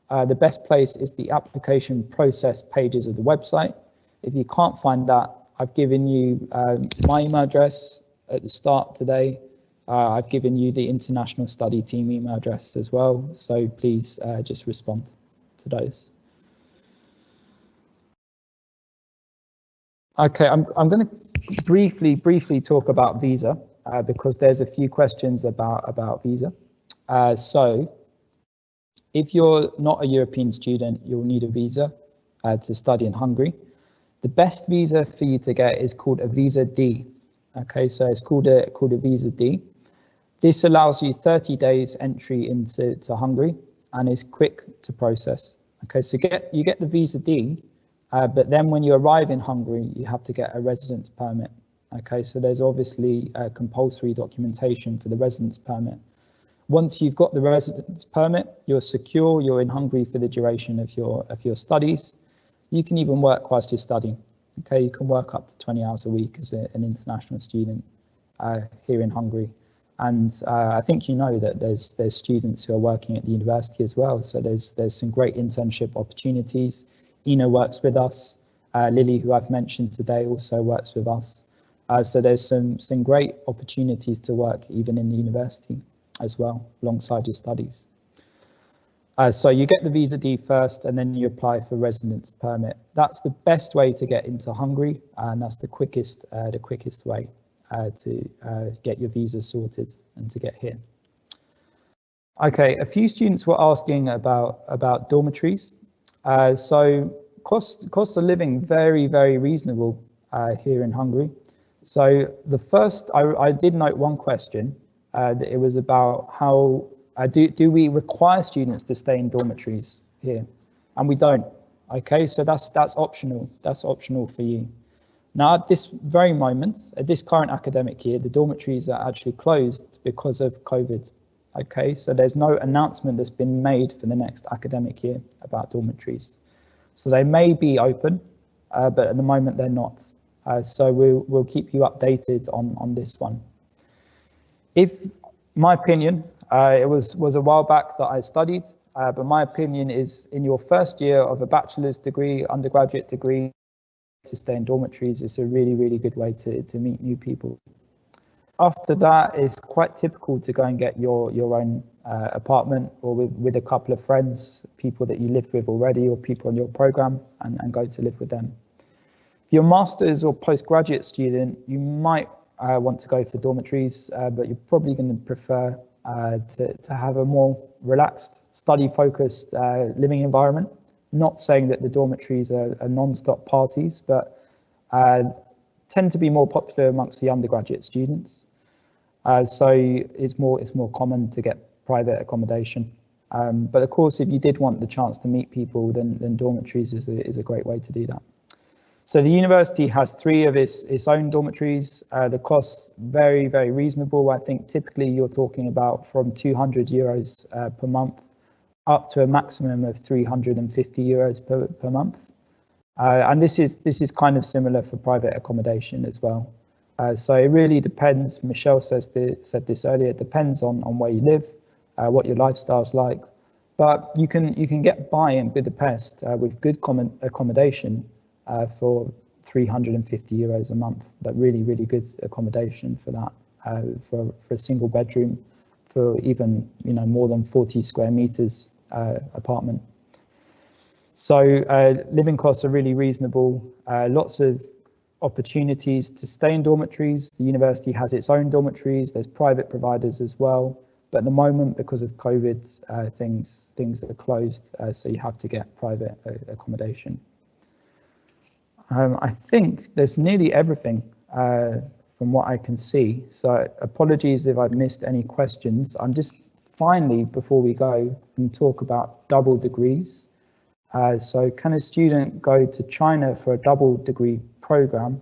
the best place is the application process pages of the website. If you can't find that, I've given you my email address at the start today. I've given you the International Study Team email address as well. So please just respond to those. Okay, I'm going to briefly talk about visa because there's a few questions about visa. So if you're not a European student, you'll need a visa to study in Hungary. The best visa for you to get is called a visa D. Okay, so it's called a visa D. This allows you 30 days entry into Hungary and is quick to process. Okay, so you get the visa D. But then when you arrive in Hungary, you have to get a residence permit. Okay, so there's obviously a compulsory documentation for the residence permit. Once you've got the residence permit, you're secure, you're in Hungary for the duration of your studies. You can even work whilst you're studying. Okay, you can work up to 20 hours a week as an international student here in Hungary. And I think you know that there's students who are working at the university as well. So there's some great internship opportunities. Ina works with us. Lily, who I've mentioned today, also works with us. So there's some great opportunities to work even in the university as well, alongside your studies. So you get the visa D first, and then you apply for residence permit. That's the best way to get into Hungary, and that's the quickest way to get your visa sorted and to get here. Okay, a few students were asking about dormitories. So cost of living very reasonable here in Hungary. So I did note one question that it was about how do we require students to stay in dormitories here, and we don't. Okay, so that's optional. That's optional for you. Now at this very moment, at this current academic year, the dormitories are actually closed because of COVID. Okay, so there's no announcement that's been made for the next academic year about dormitories. So they may be open, but at the moment they're not. So we'll keep you updated on this one. If my opinion, it was a while back that I studied, but my opinion is in your first year of a bachelor's degree, undergraduate degree, to stay in dormitories is a really good way to meet new people. After that, it's quite typical to go and get your own apartment, or with a couple of friends, people that you lived with already, or people on your program, and go to live with them. If you're a master's or postgraduate student, you might want to go for dormitories, but you're probably going to prefer to have a more relaxed, study-focused living environment. Not saying that the dormitories are non-stop parties, but tend to be more popular amongst the undergraduate students. So it's more common to get private accommodation. But of course, if you did want the chance to meet people, then dormitories is a great way to do that. So the university has 3 of its own dormitories. The costs very, very reasonable. I think typically you're talking about from 200 euros per month up to a maximum of 350 euros per month. And this is kind of similar for private accommodation as well. So it really depends. Michelle said this earlier. It depends on where you live, what your lifestyle's like. But you can get by in Budapest with good accommodation for 350 euros a month. But really, really good accommodation for that. For a single bedroom, for even more than 40 square meters apartment. So living costs are really reasonable. Lots of opportunities to stay in dormitories. The university has its own dormitories. There's private providers as well. But at the moment, because of COVID, things are closed, so you have to get private accommodation. I think there's nearly everything from what I can see. So apologies if I've missed any questions. I'm just finally, before we go, and talk about double degrees. So can a student go to China for a double degree program?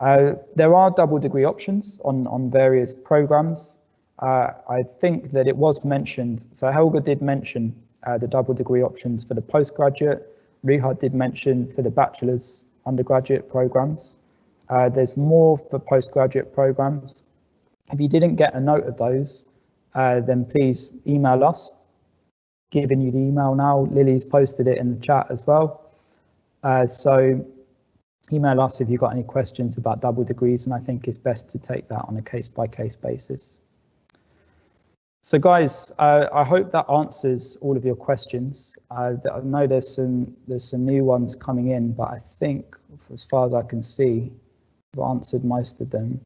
There are double degree options on various programs. I think that it was mentioned, so Helga did mention the double degree options for the postgraduate. Rihad did mention for the bachelor's undergraduate programs. There's more for postgraduate programs. If you didn't get a note of those, then please email us. Giving you the email now. Lily's posted it in the chat as well. So email us if you've got any questions about double degrees, and I think it's best to take that on a case-by-case basis. So guys, I hope that answers all of your questions. I know there's some new ones coming in, but I think as far as I can see, I've answered most of them.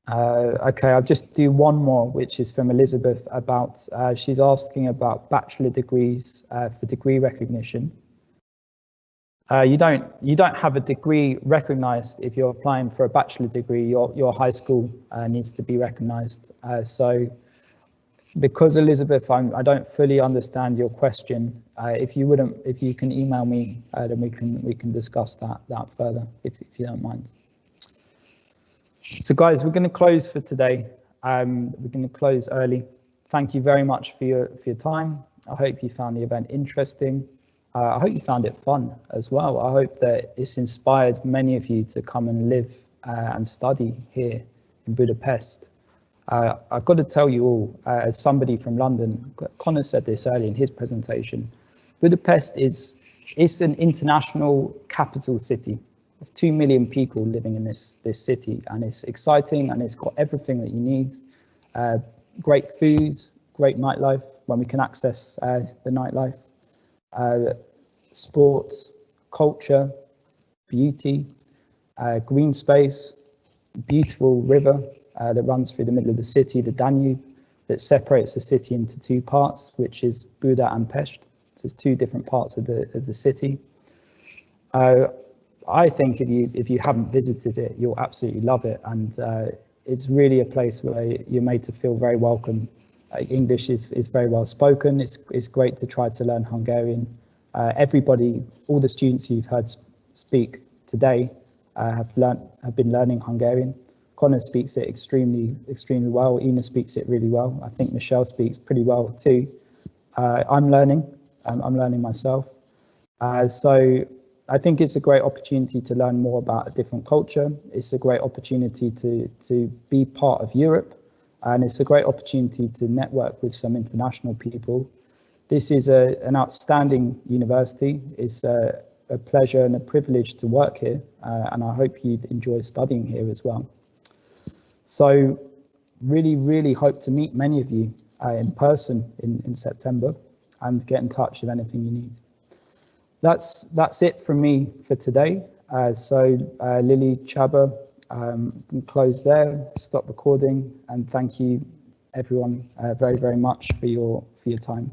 Okay, I'll just do one more, which is from Elizabeth about, she's asking about bachelor degrees for degree recognition. You don't have a degree recognized if you're applying for a bachelor degree. Your high school needs to be recognized. So because Elizabeth, I don't fully understand your question. If you can email me, then we can discuss that further if you don't mind. So guys, we're going to close for today. We're going to close early. Thank you very much for your time. I hope you found the event interesting. I hope you found it fun as well. I hope that it's inspired many of you to come and live and study here in Budapest. I've got to tell you all, as somebody from London, Conor said this earlier in his presentation, Budapest is an international capital city. There's 2 million people living in this city, and it's exciting, and it's got everything that you need. Great food, great nightlife when we can access the nightlife. Sports, culture, beauty, green space, beautiful river that runs through the middle of the city, the Danube, that separates the city into 2 parts, which is Buda and Pest. So there's 2 different parts of the city. I think if you haven't visited it, you'll absolutely love it, and it's really a place where you're made to feel very welcome. English is very well spoken. It's great to try to learn Hungarian. Everybody, all the students you've heard speak today have been learning Hungarian. Conor speaks it extremely well. Ina speaks it really well. I think Michelle speaks pretty well too. I'm learning. I'm learning myself. So I think it's a great opportunity to learn more about a different culture. It's a great opportunity to be part of Europe. And it's a great opportunity to network with some international people. This is an outstanding university. It's a pleasure and a privilege to work here, and I hope you enjoy studying here as well. So really, really hope to meet many of you in person in September, and get in touch with anything you need. That's it from me for today. So Lily, Chaba, can close there, stop recording, and thank you everyone very, very much for your time.